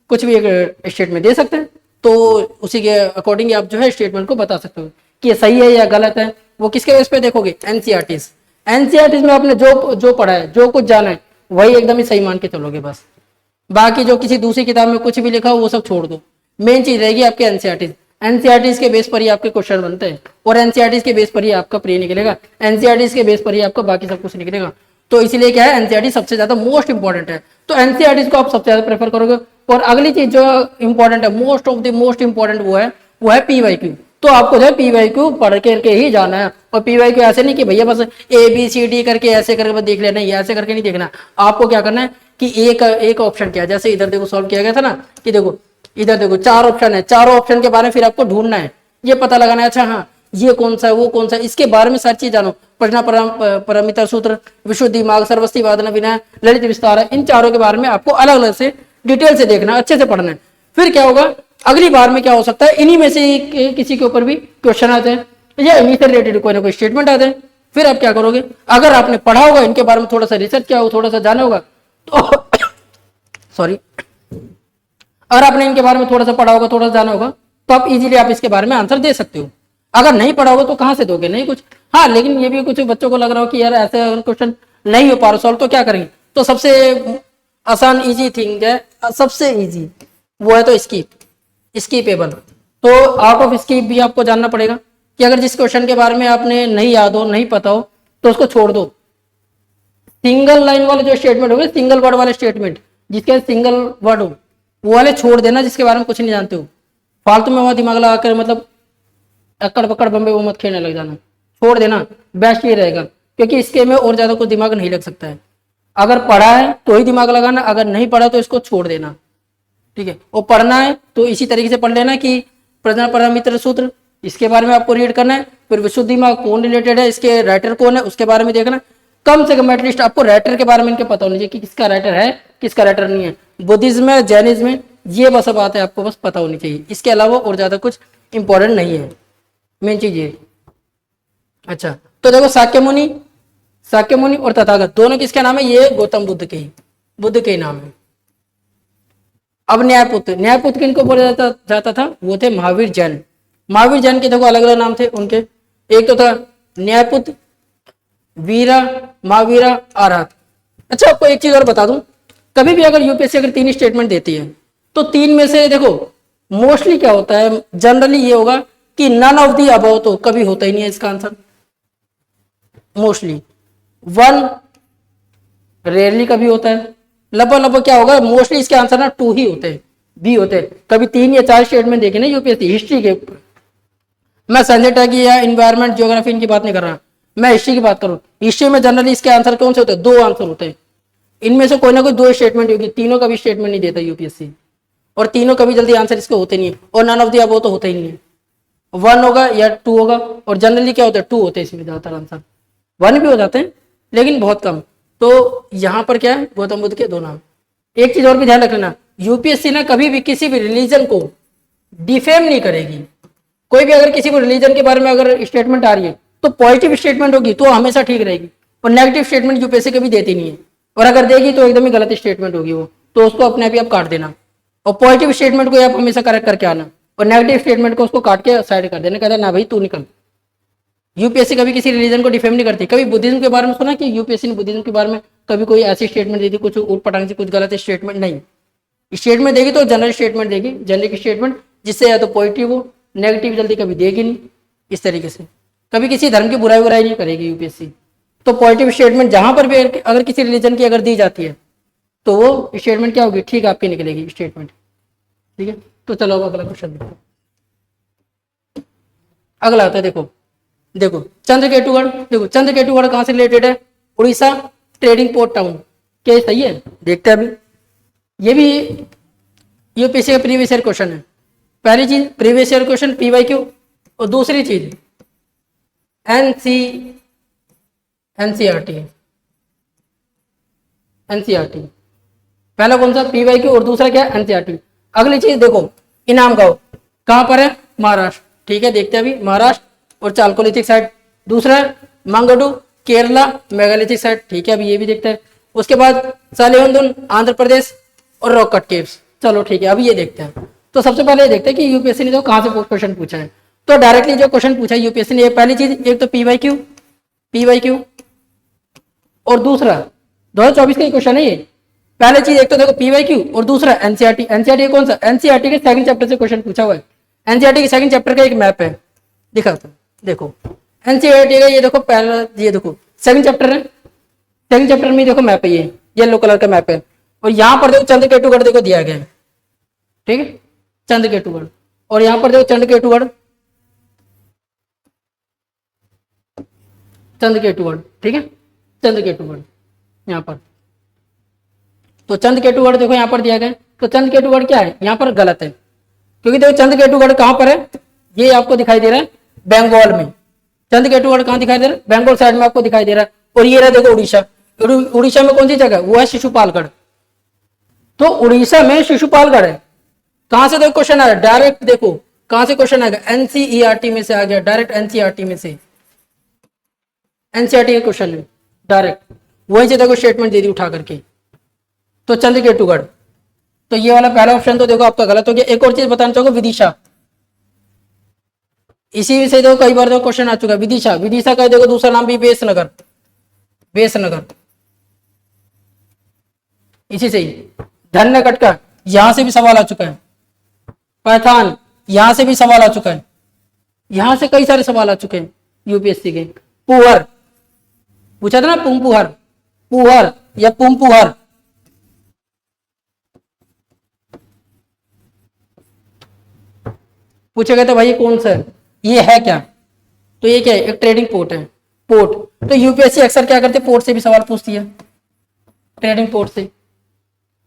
कुछ भी एक स्टेटमेंट दे सकते हैं। तो उसी के अकॉर्डिंग आप जो है स्टेटमेंट को बता सकते हो कि ये सही है या गलत है। वो किसके बेस पे देखोगे? एनसीईआरटी में आपने जो पढ़ा है, जो कुछ जाना है, वही एकदम ही सही मान के चलोगे बस। बाकी जो किसी दूसरी किताब में कुछ भी लिखा हो वो सब छोड़ दो। मेन चीज रहेगी आपके एनसीईआरटी के बेस पर ही आपके क्वेश्चन बनते हैं, और एनसीईआरटी के बेस पर ही आपका प्री निकलेगा, एनसीईआरटी के बेस पर ही आपका बाकी सब कुछ निकलेगा। तो इसलिए क्या है, एनसीईआरटी सबसे ज्यादा मोस्ट इंपॉर्टेंट है। तो एनसीईआरटी को आप सबसे ज्यादा प्रेफर करोगे। और अगली चीज जो इंपॉर्टेंट है, most of the most important वो है पीवाईक्यू। तो आपको जो है पीवाईक्यू पढ़ करके ही जाना है। और पीवाईक्यू ऐसे नहीं कि भैया बस ABCD करके ऐसे करके बस देख लेना, ऐसे करके नहीं देखना। आपको क्या करना है कि एक ऑप्शन क्या है, जैसे इधर देखो सॉल्व किया गया था ना, कि देखो इधर देखो 4 ऑप्शन है, चारों ऑप्शन के बारे में फिर आपको ढूंढना है, ये पता लगाना है, अच्छा हाँ ये कौन सा है वो कौन सा है, इसके बारे में सारी चीज जानो। प्रश्न परमिता सूत्र, विशुद्धि मार्ग, सर्वस्ती वादन विनय, ललित विस्तार है, इन चारों के बारे में आपको अलग अलग से डिटेल से देखना है, अच्छे से पढ़ना है। फिर क्या होगा, अगली बार में क्या हो सकता है, इन्हीं में से किसी के ऊपर भी क्वेश्चन आते हैं या इन्हीं से रिलेटेड कोई ना कोई स्टेटमेंट आते हैं। फिर आप क्या करोगे, अगर आपने पढ़ा होगा इनके बारे में, थोड़ा सा रिसर्च किया होगा, थोड़ा सा जाना होगा तो सॉरी, अगर आपने इनके बारे में थोड़ा सा पढ़ा होगा, थोड़ा सा जाना होगा, तो आप इजीली आप इसके बारे में आंसर दे सकते हो। अगर नहीं पढ़ा होगा तो कहां से दोगे, नहीं कुछ। हाँ, लेकिन ये भी कुछ बच्चों को लग रहा हो कि यार ऐसे अगर क्वेश्चन नहीं हो पा रहा सॉल्व तो क्या करेंगे, तो सबसे आसान इजी थिंग है, सबसे इजी वो है तो स्कीपेबल। तो आउट ऑफ स्कीप भी आपको जानना पड़ेगा कि अगर जिस क्वेश्चन के बारे में आपने नहीं याद हो, नहीं पता हो, तो उसको छोड़ दो। सिंगल लाइन वाले जो स्टेटमेंट हो गए, सिंगल वर्ड वाले स्टेटमेंट, जिसके सिंगल वर्ड हो वो वाले छोड़ देना, जिसके बारे में कुछ नहीं जानते हो। फालतू में वहां दिमाग लगाकर मतलब अक्कड़ पकड़ बम्बे वो मत खेलने लग जाना, छोड़ देना, बेस्ट ये रहेगा। क्योंकि इसके में और ज्यादा कुछ दिमाग नहीं लग सकता है। अगर पढ़ा है तो ही दिमाग लगाना, अगर नहीं पढ़ा तो इसको छोड़ देना, ठीक है। और पढ़ना है तो इसी तरीके से पढ़ लेना कि प्रश्न परमित्र सूत्र, इसके बारे में आपको रीड करना है। फिर विशुद्धि में कौन रिलेटेड है, इसके राइटर कौन है, उसके बारे में देखना। कम से कम एटलीस्ट आपको राइटर के बारे में इनके पता होनी चाहिए कि किसका राइटर है, किसका राइटर नहीं है। बुद्धिज्म में, जैनिज्म में ये बस बात है, आपको बस पता होनी चाहिए। इसके अलावा और ज्यादा कुछ इंपॉर्टेंट नहीं है, मेन चीज ये। अच्छा, तो देखो साक्य मुनि और तथागत दोनों किसके नाम है, ये गौतम बुद्ध के ही नाम है। अब न्यायपुत्र किनको बोला जाता था, वो थे महावीर जैन। महावीर जैन के देखो अलग अलग नाम थे उनके, एक तो था न्यायपुत्र, वीरा, महावीरा, आरात। अच्छा, आपको एक चीज और बता दूं, कभी भी अगर यूपीएससी अगर 3 स्टेटमेंट देती है तो 3 में से देखो मोस्टली क्या होता है, जनरली ये होगा कि नन ऑफ दी अबव, तो कभी होता ही नहीं है इसका आंसर। मोस्टली 1 रेयरली कभी होता है, लगभग क्या होगा, मोस्टली इसके आंसर ना 2 ही होते हैं, बी होते हैं। कभी 3 या 4 स्टेटमेंट देखे ना यूपीएससी हिस्ट्री के ऊपर। मैं संजय टैगी या इन्वायरमेंट ज्योग्राफी इनकी बात नहीं कर रहा, मैं हिस्ट्री की बात करूं। हिस्ट्री में जनरली इसके आंसर कौन से होते हैं, 2 आंसर होते हैं। इनमें से कोई ना कोई 2 स्टेटमेंट होगी, तीनों का भी स्टेटमेंट नहीं देता यूपीएससी, और तीनों कभी जल्दी आंसर इसके होते नहीं है। और नन ऑफ दी अबव तो होता ही नहीं है, 1 होगा या 2 होगा। और जनरली क्या होता है, 2 होते हैं इसमें ज्यादातर आंसर, 1 भी हो जाते हैं लेकिन बहुत कम। तो यहाँ पर क्या है, गौतम बुद्ध के 2 नाम। एक चीज और भी ध्यान रखना, यूपीएससी ना कभी भी किसी भी रिलीजन को डिफेम नहीं करेगी। कोई भी अगर किसी को रिलीजन के बारे में अगर स्टेटमेंट आ रही है तो पॉजिटिव स्टेटमेंट होगी तो हमेशा ठीक रहेगी, और नेगेटिव स्टेटमेंट यूपीएससी कभी देती नहीं है। और अगर देगी तो एकदम ही गलत स्टेटमेंट होगी वो, तो उसको अपने आप ही आप काट देना। और पॉजिटिव स्टेटमेंट को आप हमेशा करेक्ट करके आना, और नेगेटिव स्टेटमेंट को उसको काट के साइड कर देना, कहता ना भाई तू निकल। यूपीएससी कभी किसी रिलीजन को डिफेम नहीं करती। कभी बुद्धिज्म के बारे में सुना कि यूपीएससी ने बुद्धिज्म के बारे में कभी कोई ऐसी स्टेटमेंट दी थी, कुछ उठ पटांग से कुछ गलत स्टेटमेंट नहीं। स्टेटमेंट देगी तो जनरल स्टेटमेंट देगी, जनरिक स्टेटमेंट, जिससे या तो पॉजिटिव हो, नेगेटिव जल्दी कभी देगी नहीं। इस तरीके से कभी किसी धर्म की बुराई नहीं करेगी यूपीएससी। तो पॉजिटिव स्टेटमेंट जहां पर भी अगर किसी रिलीजन की अगर दी जाती है तो वो स्टेटमेंट क्या होगी, ठीक आपकी निकलेगी स्टेटमेंट, ठीक है। तो चलो अगला क्वेश्चन देखो। अगला आता है, देखो चंद्रकेतुगढ़। देखो चंद्रकेतुगढ़ कहां से रिलेटेड है, उड़ीसा, ट्रेडिंग पोर्ट टाउन। क्या सही है, देखते हैं अभी। ये भी यूपीएससी का प्रीवियस ईयर क्वेश्चन है। पहली चीज प्रीवियस ईयर क्वेश्चन पीवाईक्यू, और दूसरी चीज एनसीईआरटी। पहला कौन सा, पीवाईक्यू, और दूसरा क्या है, एनसीईआरटी। अगली चीज देखो, इनाम गांव कहां पर है, महाराष्ट्र, ठीक है। देखते हैं अभी, महाराष्ट्र और चालकोलिथिक साइट। दूसरा मंगडू, केरला, मेगालिथिक साइट, ठीक है। अभी ये भी देखते हैं। उसके बाद सालिहंदुन, आंध्र प्रदेश, और रॉक कट केव्स। चलो ठीक है, अभी ये देखते हैं। तो सबसे पहले ये देखते हैं कि यूपीएससी ने जो कहां से क्वेश्चन पूछा है। तो डायरेक्टली जो क्वेश्चन पूछा है यूपीएससी ने, पहली चीज एक तो पीवाईक्यू, और दूसरा 2024 का ही क्वेश्चन है ये। पहली चीज एक तो देखो पीवाईक्यू, और दूसरा एनसीईआरटी। एनसीईआरटी कौन सा, एनसीईआरटी के सेकंड चैप्टर से क्वेश्चन पूछा हुआ है। एनसीईआरटी के सेकंड चैप्टर का एक मैप है, दिखाता हूं। देखो एनसीईआरटी का ये देखो, पहला ये देखो सेकंड चैप्टर है, सेकंड चैप्टर में देखो मैप है, ये येलो कलर का मैप है, और यहाँ पर देखो चंद्रकेतुगढ़ देखो दिया गया है, ठीक है, चंद्रकेतुगढ़, और यहाँ पर देखो चंद्रकेतुगढ़, चंद्रकेतुगढ़, ठीक है, चंद्रकेतुगढ़ यहाँ पर, तो चंद्रकेतुगढ़ देखो यहाँ पर दिया गया है। तो चंद्रकेतुगढ़ क्या है, यहाँ पर गलत है, क्योंकि देखो चंद्रकेतुगढ़ कहाँ पर है, ये आपको दिखाई दे रहा है बंगाल में। चंद्रकेतुगढ़ कहाँ दिखाई दे रहा है, बंगाल साइड में आपको दिखाई दे रहा है। और ये रहा देखो उड़ीसा, उड़ीसा में कौन सी जगह, वो है शिशुपालगढ़। तो उड़ीसा में शिशुपालगढ़ है। कहां से देखो क्वेश्चन आया, डायरेक्ट देखो कहां से क्वेश्चन आएगा, एनसीईआरटी में से आ गया, डायरेक्ट एनसीईआरटी में से, एनसीईआरटी का क्वेश्चन है डायरेक्ट, वहीं से देखो स्टेटमेंट दे दी उठा करके। तो चंद्रकेतुगढ़, तो ये वाला पहला ऑप्शन तो देखो आपका गलत हो गया। एक और चीज बताना चाहूंगा, विदिशा, इसी से देखो कई बार देखो क्वेश्चन आ चुका है, विदिशा, विदिशा का देखो दूसरा नाम भी बेसनगर, बेसनगर, इसी से ही। धन्य कटका, यहां से भी सवाल आ चुका है। पैथान, यहां से भी सवाल आ चुका है, यहां से कई सारे सवाल आ चुके हैं यूपीएससी के। पुहर पूछा था ना, पुंपुहर, पुहर या पुंपुहर, पूछे गए तो भाई कौन सा है, ये है क्या, तो ये क्या है, एक ट्रेडिंग पोर्ट है, पोर्ट। तो यूपीएससी अक्सर क्या करते हैं, पोर्ट से भी सवाल पूछती है, ट्रेडिंग पोर्ट से।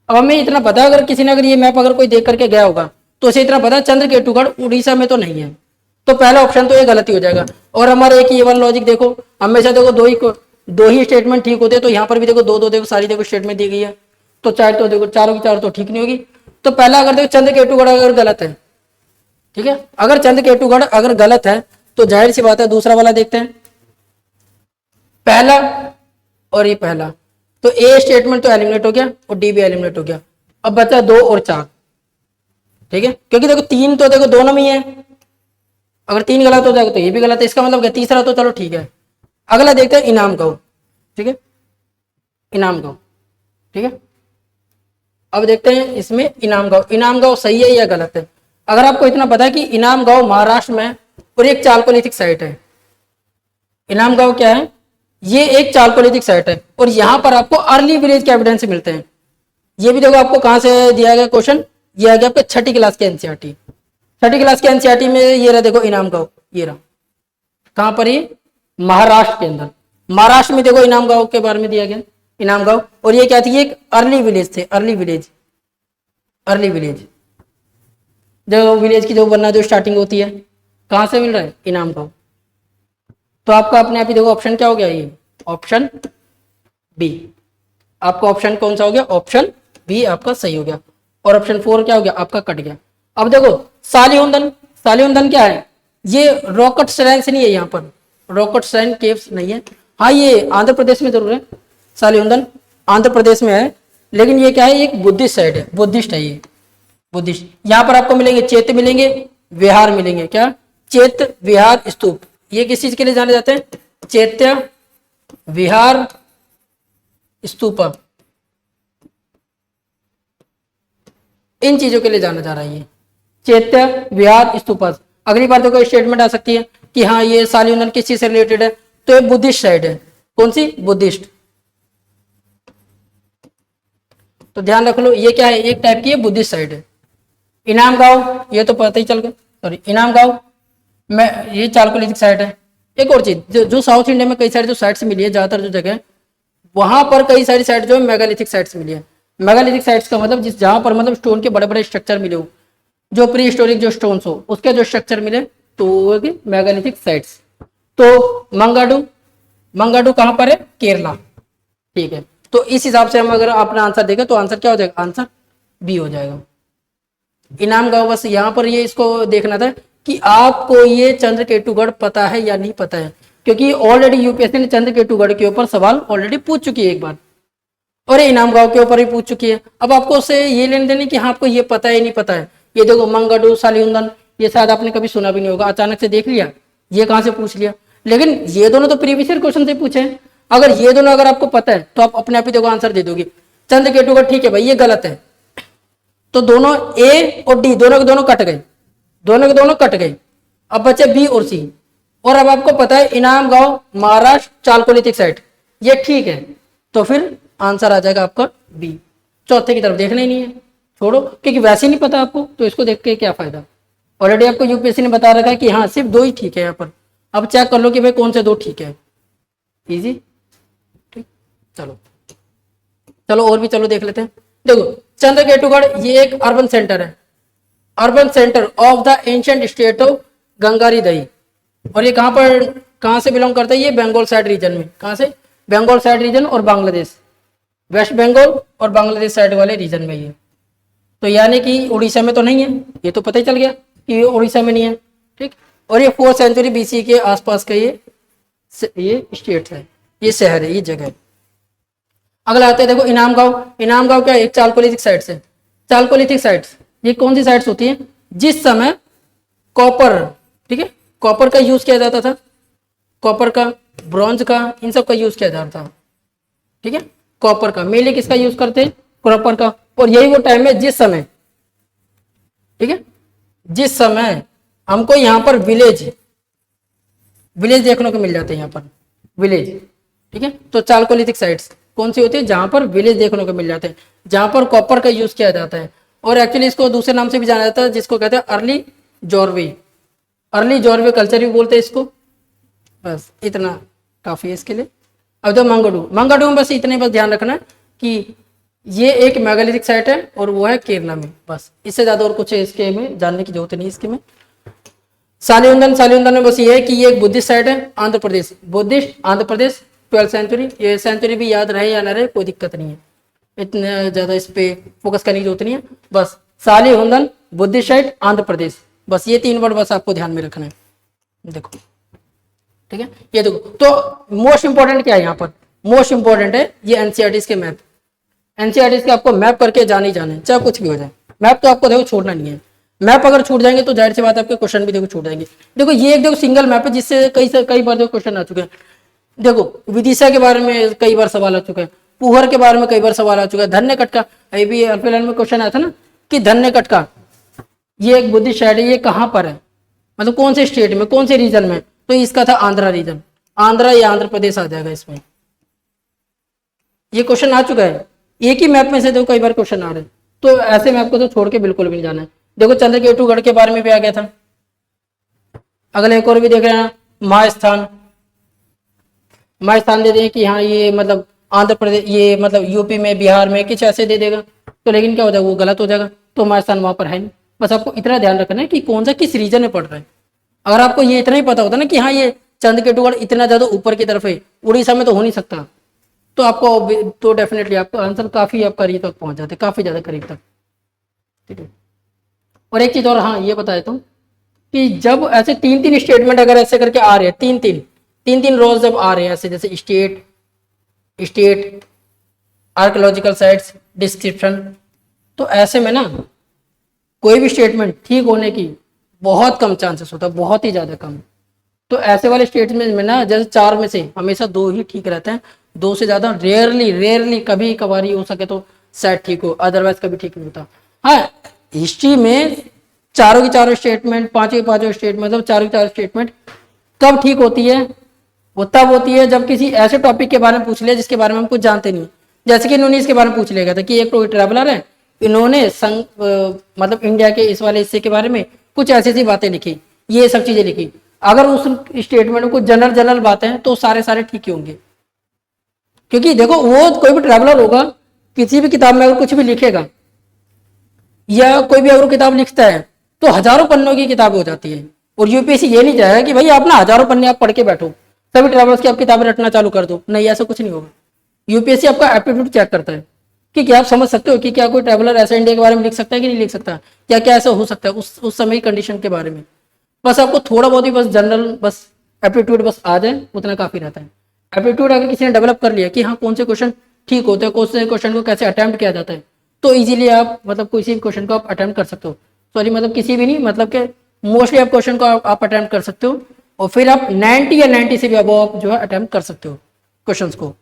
अब हमें इतना पता, अगर किसी ने अगर ये मैप अगर कोई देख करके गया होगा तो उसे इतना पता चंद्रकेतुगढ़ उड़ीसा में तो नहीं है, तो पहला ऑप्शन तो ये गलती हो जाएगा। और हमारा एक ये वाला लॉजिक देखो, हमेशा देखो दो ही स्टेटमेंट ठीक होते हैं, तो यहाँ पर भी देखो दो दो देखो सारी देखो स्टेटमेंट दी गई है, तो चार तो देखो चारों की चारों तो ठीक नहीं होगी। तो पहला अगर देखो चंद्रकेतुगढ़ अगर गलत है, ठीक है, अगर चंद्रकेतुगढ़ अगर गलत है तो जाहिर सी बात है दूसरा वाला देखते हैं, पहला और ये पहला, तो ए स्टेटमेंट तो एलिमिनेट हो गया और डी भी एलिमिनेट हो गया। अब बचा 2 और 4, ठीक है, क्योंकि देखो 3 तो देखो दोनों में ही है, अगर 3 गलत हो जाएगा तो ये भी गलत है, इसका मतलब क्या, तीसरा तो चलो ठीक है। अगला देखते हैं इनाम गांव, ठीक है, इनाम गांव, ठीक है। अब देखते हैं इसमें इनाम गांव सही है या गलत है। अगर आपको इतना पता है कि इनाम गांव महाराष्ट्र में और एक चालकोलिथिक साइट है, इनाम गांव क्या है, ये एक चालकोलिथिक साइट है, और यहां पर आपको अर्ली विलेज के एविडेंस मिलते हैं। ये भी देखो आपको कहां से दिया गया क्वेश्चन, ये आ गया आपके छठी क्लास के एनसीईआरटी, छठी क्लास के एनसीईआरटी में ये रहा देखो इनाम गांव, ये रहा कहां पर, ये महाराष्ट्र के अंदर, महाराष्ट्र में देखो इनाम गांव के बारे में दिया गया, इनाम गांव। और ये क्या थी, एक अर्ली विलेज थे, अर्ली विलेज, अर्ली विलेज, जो विलेज की जो बनना जो स्टार्टिंग होती है, कहां से मिल रहा है, इनाम गांव। तो आपका अपने आप ही देखो ऑप्शन क्या हो गया, ये ऑप्शन बी, आपका ऑप्शन कौन सा हो गया, ऑप्शन बी आपका सही हो गया। और ऑप्शन 4 क्या हो गया, आपका कट गया। अब देखो सालिहुंदन, सालिहुंदन क्या है, ये रॉकेट श्राइन से नहीं है, यहाँ पर रॉकेट श्राइन केव्स नहीं है, हाँ ये आंध्र प्रदेश में जरूर है, सालिहुंदन आंध्र प्रदेश में है, लेकिन ये क्या है, एक बुद्धिस्ट साइड है, बुद्धिस्ट है ये, बुद्धिस्ट। यहाँ पर आपको मिलेंगे चैत्य मिलेंगे, विहार मिलेंगे, क्या चैत्य विहार स्तूप, ये किस चीज के लिए जाने जाते हैं, चैत्य विहार स्तूपा, इन चीजों के लिए जाना जा रहा है ये चैत्य विहार स्तूपा। अगली बार देखो स्टेटमेंट आ सकती है कि हाँ ये सालिहुंदन किस चीज से रिलेटेड है, तो ये बुद्धिस्ट साइड है, कौन सी, बुद्धिस्ट। तो ध्यान रख लो ये क्या है, एक टाइप की बुद्धिस्ट साइड है। इनाम गांव ये तो पता ही चल गया, सॉरी इनाम गांव में ये चालकोलिथिक साइट है। एक और चीज जो साउथ इंडिया में कई सारी जो साइट्स मिली है, ज्यादातर जो जगह वहां पर कई सारी साइट जो है मेगालिथिक साइट्स मिली है। मेगालिथिक साइट्स का मतलब जिस जहां पर मतलब स्टोन के बड़े बड़े स्ट्रक्चर मिले हो, जो प्री हिस्टोरिक जो स्टोन्स हो उसके जो स्ट्रक्चर मिले, तो वो मेगालिथिक साइट्स। तो मंगाडू, मंगाडू कहां पर है, केरला, ठीक है। तो इस हिसाब से हम अगर अपना आंसर देखें तो आंसर क्या हो जाएगा, आंसर बी हो जाएगा, इनाम गांव। बस यहाँ पर ये इसको देखना था कि आपको ये चंद्रकेतुगढ़ पता है या नहीं पता है, क्योंकि ऑलरेडी यूपीएससी ने चंद्रकेतुगढ़ के ऊपर सवाल ऑलरेडी पूछ चुकी है एक बार, और इनाम गांव के ऊपर भी पूछ चुकी है। अब आपको उससे ये लेने देने कि हाँ आपको ये पता है नहीं पता है। ये देखो मंगाडू, सालिहुंदन, ये शायद आपने कभी सुना भी नहीं होगा, अचानक से देख लिया, ये कहाँ से पूछ लिया। लेकिन ये दोनों तो प्रीवियस ईयर क्वेश्चन से पूछे हैं। अगर ये दोनों अगर आपको पता है तो आप अपने आप ही देखो आंसर दे दोगे। चंद्रकेतुगढ़ ठीक है भाई ये गलत है, तो दोनों ए और डी दोनों के दोनों कट गए, दोनों के दोनों कट गए। अब बचे बी और सी। और अब आपको पता है इनाम गांव महाराष्ट्र चालकोलिथिक साइट, ये ठीक है, तो फिर आंसर आ जाएगा आपका बी। चौथे की तरफ देखना ही नहीं है, छोड़ो, क्योंकि वैसे नहीं पता आपको तो इसको देख के क्या फायदा। ऑलरेडी आपको यूपीएससी ने बता रखा है कि हाँ सिर्फ 2 ही ठीक है यहाँ पर, अब चेक कर लो कि भाई कौन से 2 ठीक है। इजी, ठीक। चलो चलो और भी चलो देख लेते हैं। देखो चंद्रकेतुगढ़ ये एक अर्बन सेंटर है, urban centre of the ancient state of Gangaridai. और ये कहाँ से बिलोंग करता है, ये बंगाल साइड रीजन में। कहाँ से, बंगाल साइड रीजन और बांग्लादेश, वेस्ट बंगाल और बांग्लादेश साइड वाले रीजन में ये। तो यानी कि उड़ीसा में तो नहीं है, ये तो पता ही चल गया कि ये उड़ीसा में नहीं है, ठीक। और ये 4th सेंचुरी BC के आसपास का ये स्टेट है, ये शहर है, ये जगह है। अगला आते हैं देखो इनाम गांव। इनाम गांव क्या है, एक चालकोलिथिक साइट्स है। चालकोलिथिक साइट्स ये कौन सी साइट्स होती है, जिस समय कॉपर, ठीक है, कॉपर का यूज किया जाता था, कॉपर का, ब्रॉन्ज का, इन सब का यूज किया जाता था, ठीक है। कॉपर का मेनली किसका यूज करते हैं, कॉपर का। और यही वो टाइम है जिस समय, ठीक है, जिस समय हमको यहाँ पर विलेज देखने को मिल जाते हैं, यहाँ पर विलेज, ठीक है। तो चालकोलिथिक साइट्स कौन सी होती है, जहां पर विलेज देखने को मिल जाते हैं, जहां पर कॉपर का यूज किया जाता है। और एक्चुअली इसको दूसरे नाम से भी जाना जाता है, जिसको कहते हैं अर्ली जॉर्वे कल्चर भी बोलते हैं इसको। बस इतना काफी है इसके लिए। अब जो मंगडू में बस इतने बस ध्यान रखना कि ये एक मेगालिथिक साइट है और वो है केरला में, बस इससे ज्यादा और कुछ इसके में जानने की जरूरत नहीं इसके में। सालियुंदन में बस ये है कि ये एक बुद्धिस्ट साइट है, Andhra Pradesh, Buddhist Andhra Pradesh, 12th century. ये सेंचुरी भी याद रहे या ना रहे कोई दिक्कत नहीं है, इतने ज्यादा इस पे फोकस करने की जरूरत नहीं है। बस सालिहुंदन, बुद्धिस्ट साइट, आंध्र प्रदेश, बस ये 3 वर्ड बस आपको ध्यान में रखना है। देखो ठीक है, ये देखो। तो मोस्ट इंपॉर्टेंट क्या है यहाँ पर, मोस्ट इंपॉर्टेंट है ये एनसीईआरटी के मैप। एनसीईआरटी के आपको मैप करके जाने ही जाने, चाहे कुछ भी हो जाए, मैप तो आपको देखो छोड़ना नहीं है। मैप अगर छूट जाएंगे तो जाहिर सी बात है आपके क्वेश्चन भी देखो छूट जाएंगे। देखो ये एक देखो सिंगल मैप है जिससे कई बार देखो क्वेश्चन आ चुके हैं। देखो विदिशा के बारे में कई बार सवाल आ चुका है, पुहर के बारे में कई बार सवाल आ चुका है, धन्य कटका अभी भी फिलहाल में क्वेश्चन आया था ना कि धन्य कटका ये एक बुद्धिस्ट साइट है, ये कहाँ पर है, मतलब कौन से स्टेट में, कौन से रीजन में, तो इसका था आंध्रा रीजन, आंध्रा या आंध्र प्रदेश आ जाएगा इसमें। ये क्वेश्चन आ चुका है, एक ही मैप में से देखो कई बार क्वेश्चन आ रहे हैं, तो ऐसे मैप को तो छोड़ के बिल्कुल भी नहीं जाना है। देखो चंद्रकेतुगढ़ के बारे में भी आ गया था। अगले एक और भी देख रहे हैं, महास्थान दे दें कि हाँ ये मतलब आंध्र प्रदेश, ये मतलब यूपी में, बिहार में, कुछ ऐसे दे देगा तो लेकिन क्या हो जाएगा, वो गलत हो जाएगा, तो महास्थान वहां पर है नहीं। बस आपको इतना ध्यान रखना है कि कौन सा किस रीजन में पड़ रहा है। अगर आपको ये इतना ही पता होता ना कि हाँ ये चंद्रकेतुगढ़ इतना ज्यादा ऊपर की तरफ है, उड़ीसा में तो हो नहीं सकता, तो आपको तो डेफिनेटली आपका आंसर काफी आप करीब तक पहुंच जाते, काफी ज्यादा करीब तक, ठीक है। और एक चीज और हाँ ये बता देता हूँ कि जब ऐसे 3 स्टेटमेंट अगर ऐसे करके आ रहे हैं, तीन रोज जब आ रहे हैं ऐसे, जैसे स्टेट आर्कियोलॉजिकल साइट्स, डिस्क्रिप्शन, तो ऐसे में ना कोई भी स्टेटमेंट ठीक होने की बहुत कम चांसेस होता है, बहुत ही ज्यादा कम। तो ऐसे वाले स्टेटमेंट में ना जैसे 4 में से हमेशा 2 ही ठीक रहते हैं, 2 से ज्यादा रेयरली कभी कभार हो सके तो शायद ठीक हो, अदरवाइज कभी ठीक नहीं होता। हाँ हिस्ट्री में चारों की चारों स्टेटमेंट, पांचों की पांचों स्टेटमेंट, मतलब चारों की चारों स्टेटमेंट कब ठीक होती है, वो तब होती है जब किसी ऐसे टॉपिक के बारे में पूछ लिया जिसके बारे में हम कुछ जानते नहीं। जैसे कि इन्होंने इसके बारे में पूछ लिया गया था कि एक ट्रैवलर है, इन्होंने मतलब इंडिया के इस वाले हिस्से के बारे में कुछ ऐसी बातें लिखी, ये सब चीजें लिखी। अगर उस स्टेटमेंट में कुछ जनरल बातें हैं तो सारे ठीक ही होंगे, क्योंकि देखो वो कोई भी ट्रैवलर होगा, किसी भी किताब में अगर कुछ भी लिखेगा या कोई भी अगर किताब लिखता है तो हजारों पन्नों की किताब हो जाती है। और यूपीएससी ये नहीं चाहेगा कि भाई आप ना हजारों पन्ने आप पढ़ के बैठो, सभी ट्रैवलर्स की आप किताबें रटना चालू कर दो, नहीं ऐसा कुछ नहीं होगा। यूपीएससी आपका एप्टीट्यूड चेक करता है कि क्या आप समझ सकते हो कि क्या कोई ट्रैवलर ऐसा इंडिया के बारे में लिख सकता है कि नहीं लिख सकता, क्या क्या ऐसा हो सकता है उस समय की कंडीशन के बारे में। बस आपको थोड़ा बहुत ही बस जनरल बस एप्टीट्यूड बस आ जाए, उतना काफी रहता है। एप्टीट्यूड अगर किसी ने डेवलप कर लिया कि हाँ कौन से क्वेश्चन ठीक होते हैं, कौन से क्वेश्चन को कैसे अटेम्प्ट किया जाता है, तो इजीली आप मतलब किसी भी क्वेश्चन को आप अटेम्प्ट कर सकते हो। सॉरी मतलब किसी भी नहीं, मतलब कि मोस्टली आप क्वेश्चन को आप अटेम्प्ट कर सकते हो, और फिर आप 90 या 90 से भी अबव आप जो है अटेम्प्ट कर सकते हो क्वेश्चंस को।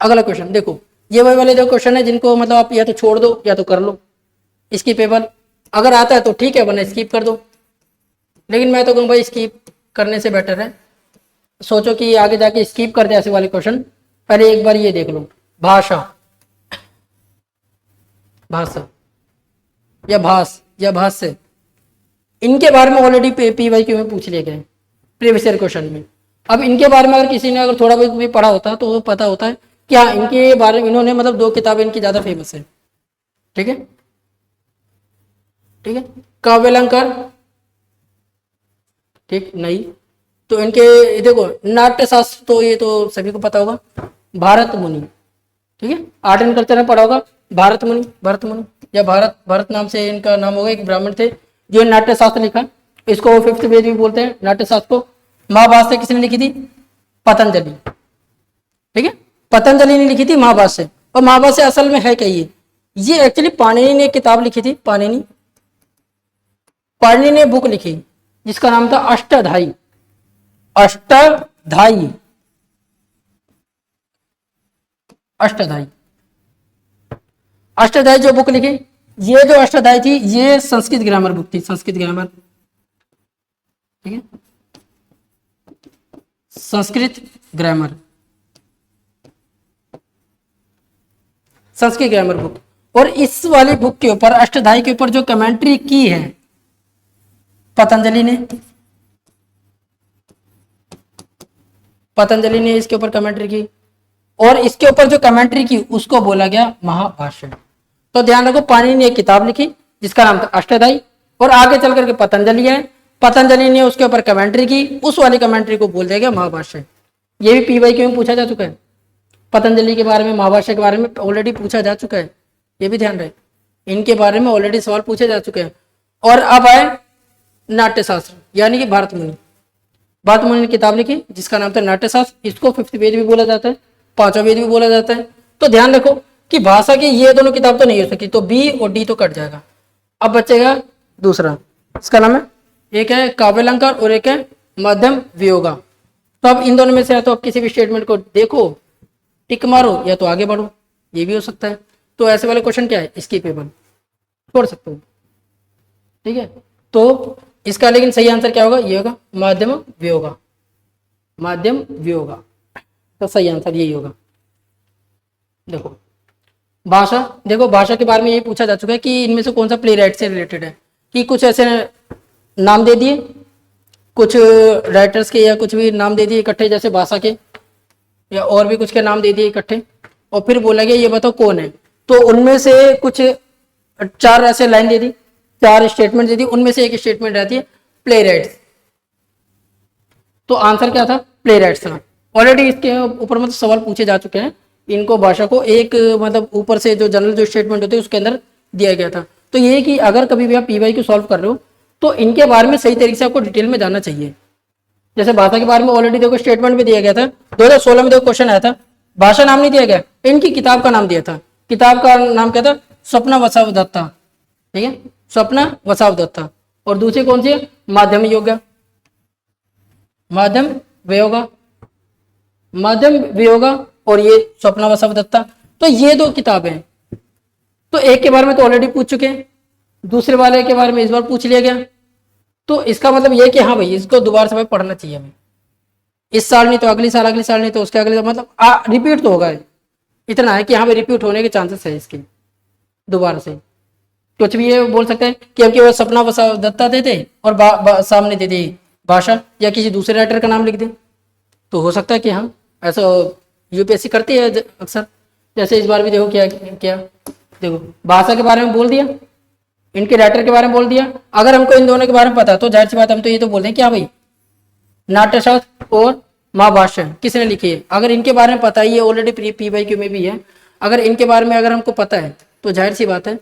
अगला क्वेश्चन देखो, ये वही वाले जो क्वेश्चन है जिनको मतलब आप या तो छोड़ दो या तो कर लो, स्किपेबल। अगर आता है तो ठीक है, वरना स्किप कर दो, लेकिन मैं तो कहूँ भाई स्किप करने से बेटर है सोचो कि आगे जाके स्किप कर दे ऐसे वाले क्वेश्चन, पहले एक बार ये देख लो। भाषा, भाषा या भाष या भाष्य, इनके बारे में ऑलरेडी PYQ में पूछ लिए गए प्रीवियस ईयर क्वेश्चन में। अब इनके बारे में अगर किसी ने अगर थोड़ा बहुत भी पढ़ा होता तो वो पता होता है कि हाँ इनके बारे में इन्होंने मतलब 2 किताबें इनकी ज्यादा फेमस है। ठीक है, ठीक है। काव्यालंकार, ठीक नहीं, तो इनके देखो नाट्य शास्त्र तो ये तो सभी को पता होगा, भारत मुनि। ठीक है, आर्ट एंड कल्चर में पढ़ा होगा भारत मुनि, भरत मुनि या भारत, भरत नाम से इनका नाम होगा, एक ब्राह्मण थे जो नाट्य शास्त्र लिखा, इसको 5th वेद भी बोलते हैं नाट्य शास्त्र को। महाभाष्य किसने लिखी थी? पतंजलि। ठीक है, पतंजलि ने लिखी थी महाभाष्य। और महाभाष्य असल में है क्या? ये एक्चुअली पाणिनि ने किताब लिखी थी, पाणिनि ने बुक लिखी जिसका नाम था अष्टाध्यायी। अष्टाध्यायी, अष्टाध्यायी, अष्टाध्यायी जो बुक लिखी, ये जो अष्टाध्यायी थी ये संस्कृत ग्रामर बुक थी, संस्कृत ग्रामर। ठीक है, Sanskrit grammar, Sanskrit grammar book. और इस वाली बुक के ऊपर, अष्टाध्यायी के ऊपर जो कमेंट्री की है पतंजलि ने, पतंजलि ने इसके ऊपर कमेंट्री की, और इसके ऊपर जो कमेंट्री की उसको बोला गया महाभाष्य। तो ध्यान रखो, पाणिनि ने एक किताब लिखी जिसका नाम था अष्टाध्यायी, और आगे चल करके पतंजलि है, पतंजलि ने उसके ऊपर कमेंट्री की, उस वाली कमेंट्री को बोल दिया गया महाभाष्य। ये भी PYQ में पूछा जा चुका है, पतंजलि के बारे में, महाभाष्य के बारे में ऑलरेडी पूछा जा चुका है, ये भी ध्यान रहे, इनके बारे में ऑलरेडी सवाल पूछे जा चुके हैं। और अब आए नाट्यशास्त्र, यानी कि भारत मुनि। भारत मुनि ने किताब लिखी जिसका नाम था नाट्यशास्त्र, इसको 5th वेद भी बोला जाता है, 5वां वेद भी बोला जाता है। तो ध्यान रखो कि भाषा की ये दोनों किताब तो नहीं हो सकती, तो B और D तो कट जाएगा। अब बचेगा दूसरा, इसका नाम है, एक है काव्यालंकार और एक है मध्यम वियोगा। तो अब इन दोनों में से या तो आप किसी भी स्टेटमेंट को देखो, टिक मारो, या तो आगे बढ़ो, ये भी हो सकता है। तो ऐसे वाले क्वेश्चन क्या है, स्किपेबल, छोड़ सकते हो। ठीक है, तो इसका लेकिन सही आंसर क्या होगा? ये होगा माध्यम वियोगा, माध्यम वियोगा, तो सही आंसर यही होगा। देखो भाषा, देखो भाषा के बारे में यही पूछा जा चुका है कि इनमें से कौन सा प्ले राइट से रिलेटेड है, कि कुछ ऐसे नाम दे दिए, कुछ राइटर्स के या कुछ भी नाम दे दिए इकट्ठे, जैसे भाषा के या और भी कुछ के नाम दे दिए इकट्ठे, और फिर बोला गया ये बताओ कौन है। तो उनमें से कुछ 4 ऐसे लाइन दे दी, 4 स्टेटमेंट दे दी, उनमें से एक स्टेटमेंट रहती है प्ले राइट्स। तो आंसर क्या था? प्ले राइट्स था। ऑलरेडी इसके ऊपर मतलब सवाल पूछे जा चुके हैं, इनको भाषा को एक मतलब ऊपर से जो जनरल जो स्टेटमेंट होते हैं उसके अंदर दिया गया था। तो ये कि अगर कभी भी आप PYQ सॉल्व कर रहे हो तो इनके बारे में सही तरीके से आपको डिटेल में जानना चाहिए। जैसे भाषा के बारे में ऑलरेडी देखो स्टेटमेंट भी दिया गया था, 2016 में देखो क्वेश्चन आया था, भाषा नाम नहीं दिया गया, इनकी किताब का नाम दिया था। किताब का नाम क्या था? स्वप्न वसाव दत्ता। ठीक है, स्वप्न वसाव दत्ता। और दूसरी कौन सी है? माध्यम योगा, माध्यम वियोगा, माध्यम वियोगा, और ये स्वप्न वसाव दत्ता। तो ये 2 किताबें हैं। तो एक के बारे में तो ऑलरेडी पूछ चुके हैं, दूसरे वाले के बारे में इस बार पूछ लिया गया। तो इसका मतलब ये कि हाँ भाई इसको दोबारा से भाई पढ़ना चाहिए हमें, इस साल नहीं तो अगली साल, अगली साल नहीं तो उसके अगले साल, मतलब रिपीट तो होगा। इतना है कि हाँ भाई रिपीट होने के चांसेस है इसके दोबारा से। कुछ भी ये बोल सकते हैं कि अब वो सपना वसाव दत्ता देते और सामने दे दे भाषा या किसी दूसरे राइटर का नाम लिख दे, तो हो सकता है कि हाँ ऐसा UPSC करती है अक्सर। जैसे इस बार भी देखो क्या क्या, देखो भाषा के बारे में बोल दिया, इनके राइटर के बारे में बोल दिया। अगर हमको इन दोनों के बारे में पता है तो जाहिर सी बात हम तो ये तो बोलते हैं कि हाँ भाई नाट्यशास्त्र और महाभाष्य किसने लिखी है। अगर इनके बारे में पता है, ये ऑलरेडी PYQ में भी है, अगर इनके बारे में अगर हमको पता है तो जाहिर सी बात है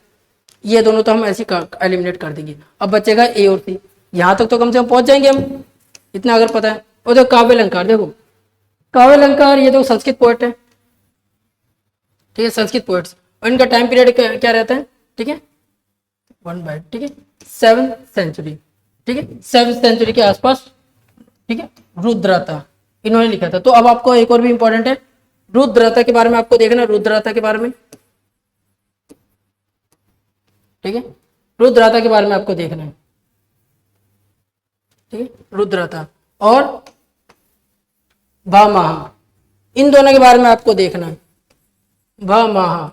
ये दोनों तो हम ऐसे एलिमिनेट कर देंगे। अब बचेगा A और C, यहाँ तक तो कम से कम पहुंच जाएंगे हम, इतना अगर पता है। और देखो काव्यालंकार, देखो काव्यालंकार ये तो संस्कृत पोएट है, ठीक है, संस्कृत पोएट्स, और इनका टाइम पीरियड क्या रहता है? ठीक है 7th सेंचुरी, ठीक है 7th सेंचुरी के आसपास। ठीक है, रुद्रता इन्होंने लिखा था। तो अब आपको एक और भी इंपॉर्टेंट है, रुद्रता के बारे में आपको देखना, रुद्रता के बारे में, ठीक है रुद्रता के बारे में आपको देखना है। ठीक है, रुद्रता और भामाहा, इन दोनों के बारे में आपको देखना है। भामाहा,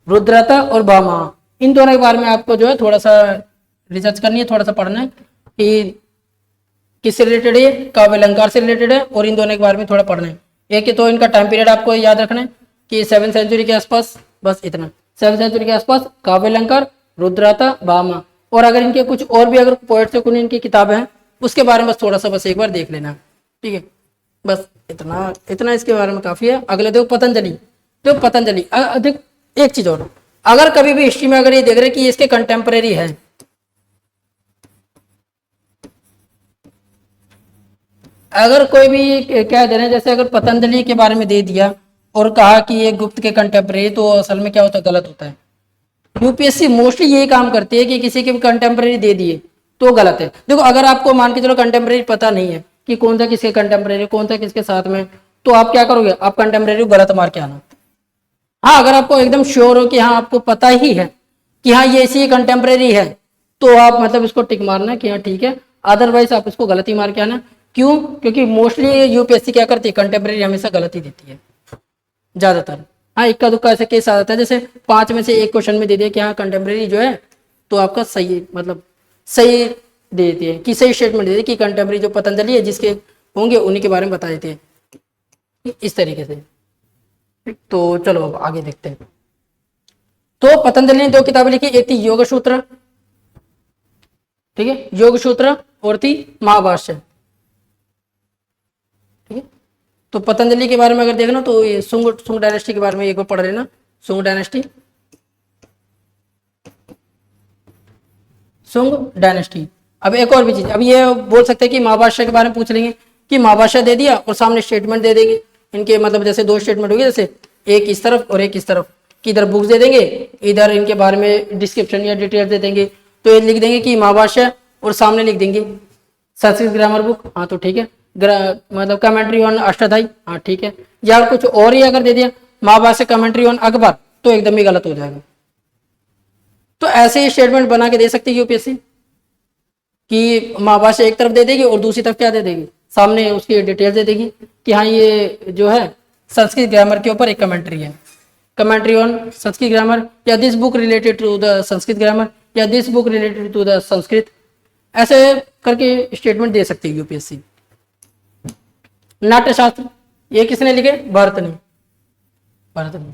रुद्रता और भामाहा, इन दोनों के बारे में आपको जो है थोड़ा सा रिसर्च करनी है, थोड़ा सा पढ़ना है कि किससे रिलेटेड है, काव्य अलंकार से रिलेटेड है, और इन दोनों के बारे में थोड़ा पढ़ना है। एक तो इनका टाइम पीरियड आपको याद रखना है कि 7वीं सेंचुरी के आसपास, बस इतना, 7वीं सेंचुरी के आसपास काव्य अलंकार, रुद्रता, भामा, और अगर इनके कुछ और भी अगर पोएट से कुछ इनकी किताबें हैं उसके बारे में बस थोड़ा सा बस एक बार देख लेना, ठीक है। बस इतना इतना इसके बारे में काफी है। अगले देखो पतंजलि, देखो पतंजलि, देख एक चीज और, अगर कभी भी हिस्ट्री में अगर ये देख रहे कि इसके कंटेम्परेरी है, अगर कोई भी कह दे रहे हैं, जैसे अगर पतंजलि के बारे में दे दिया और कहा कि ये गुप्त के कंटेम्परेरी, तो असल में क्या होता है, गलत होता है। यूपीएससी मोस्टली यही काम करती है कि किसी के भी कंटेम्परेरी दे दिए तो गलत है। देखो अगर आपको मान के चलो कंटेम्परेरी पता नहीं है कि कौन सा किसके कंटेम्परेरी, कौन सा किसके साथ में, तो आप क्या करोगे, आप कंटेम्परेरी गलत मार के आना। हाँ अगर आपको एकदम श्योर हो कि हाँ आपको पता ही है कि हाँ ये इसी कंटेम्परेरी है, तो आप मतलब इसको टिक मारना कि हाँ ठीक है, अदरवाइज आप इसको गलत ही मार के आना। क्यों? क्योंकि मोस्टली यूपीएससी क्या करती है, कंटेम्परेरी हमेशा गलत ही देती है ज्यादातर। हाँ इक्का दुक्का ऐसे केस आ जाता है, जैसे 5 में से एक क्वेश्चन में दे दिया कि हाँ कंटेम्परेरी जो है, तो आपका सही मतलब सही दे देती है कि सही स्टेटमेंट दे देती है कि कंटेम्परेरी जो पतंजलि है जिसके होंगे उन्हीं के बारे में बता देते हैं इस तरीके से। तो चलो अब आगे देखते हैं। तो पतंजलि ने 2 किताबें लिखी, एक थी योग सूत्र, ठीक है, योग सूत्र, और थी महाभाष्य, ठीक है। तो पतंजलि के बारे में अगर देखना तो ये सुंग डायनेस्टी के बारे में एक बार पढ़ लेना, सुंग डायनेस्टी, सुंग डायनेस्टी। अब एक और भी चीज, अब ये बोल सकते हैं कि महाभाष्य के बारे में पूछ लेंगे कि महाभाष्य दे दिया और सामने स्टेटमेंट दे देंगे इनके, मतलब जैसे 2 स्टेटमेंट होगी, जैसे एक इस तरफ और एक इस तरफ, कि इधर बुक्स दे देंगे, इधर इनके बारे में डिस्क्रिप्शन या डिटेल दे देंगे। तो ये लिख देंगे कि महाभाष्य और सामने लिख देंगे संस्कृत ग्रामर बुक, हाँ तो ठीक है, मतलब कमेंट्री ऑन अष्टाध्यायी, हाँ ठीक है। या कुछ और ही अगर दे दिया महाभाष्य कमेंट्री ऑन अकबर, तो एकदम ही गलत हो जाएगा। तो ऐसे ही स्टेटमेंट बना के दे सकती है यूपीएससी कि महाभाष्य एक तरफ दे देगी और दूसरी तरफ क्या दे देगी, सामने उसकी डिटेल दे देगी कि हाँ ये जो है संस्कृत ग्रामर के ऊपर एक कमेंट्री है, कमेंट्री ऑन संस्कृत ग्रामर, या this book related to the Sanskrit grammar, या this book related to the Sanskrit, ऐसे करके स्टेटमेंट दे सकती है यूपीएससी। नाट्यशास्त्र, ये किसने लिखे, भरत ने, भरत ने,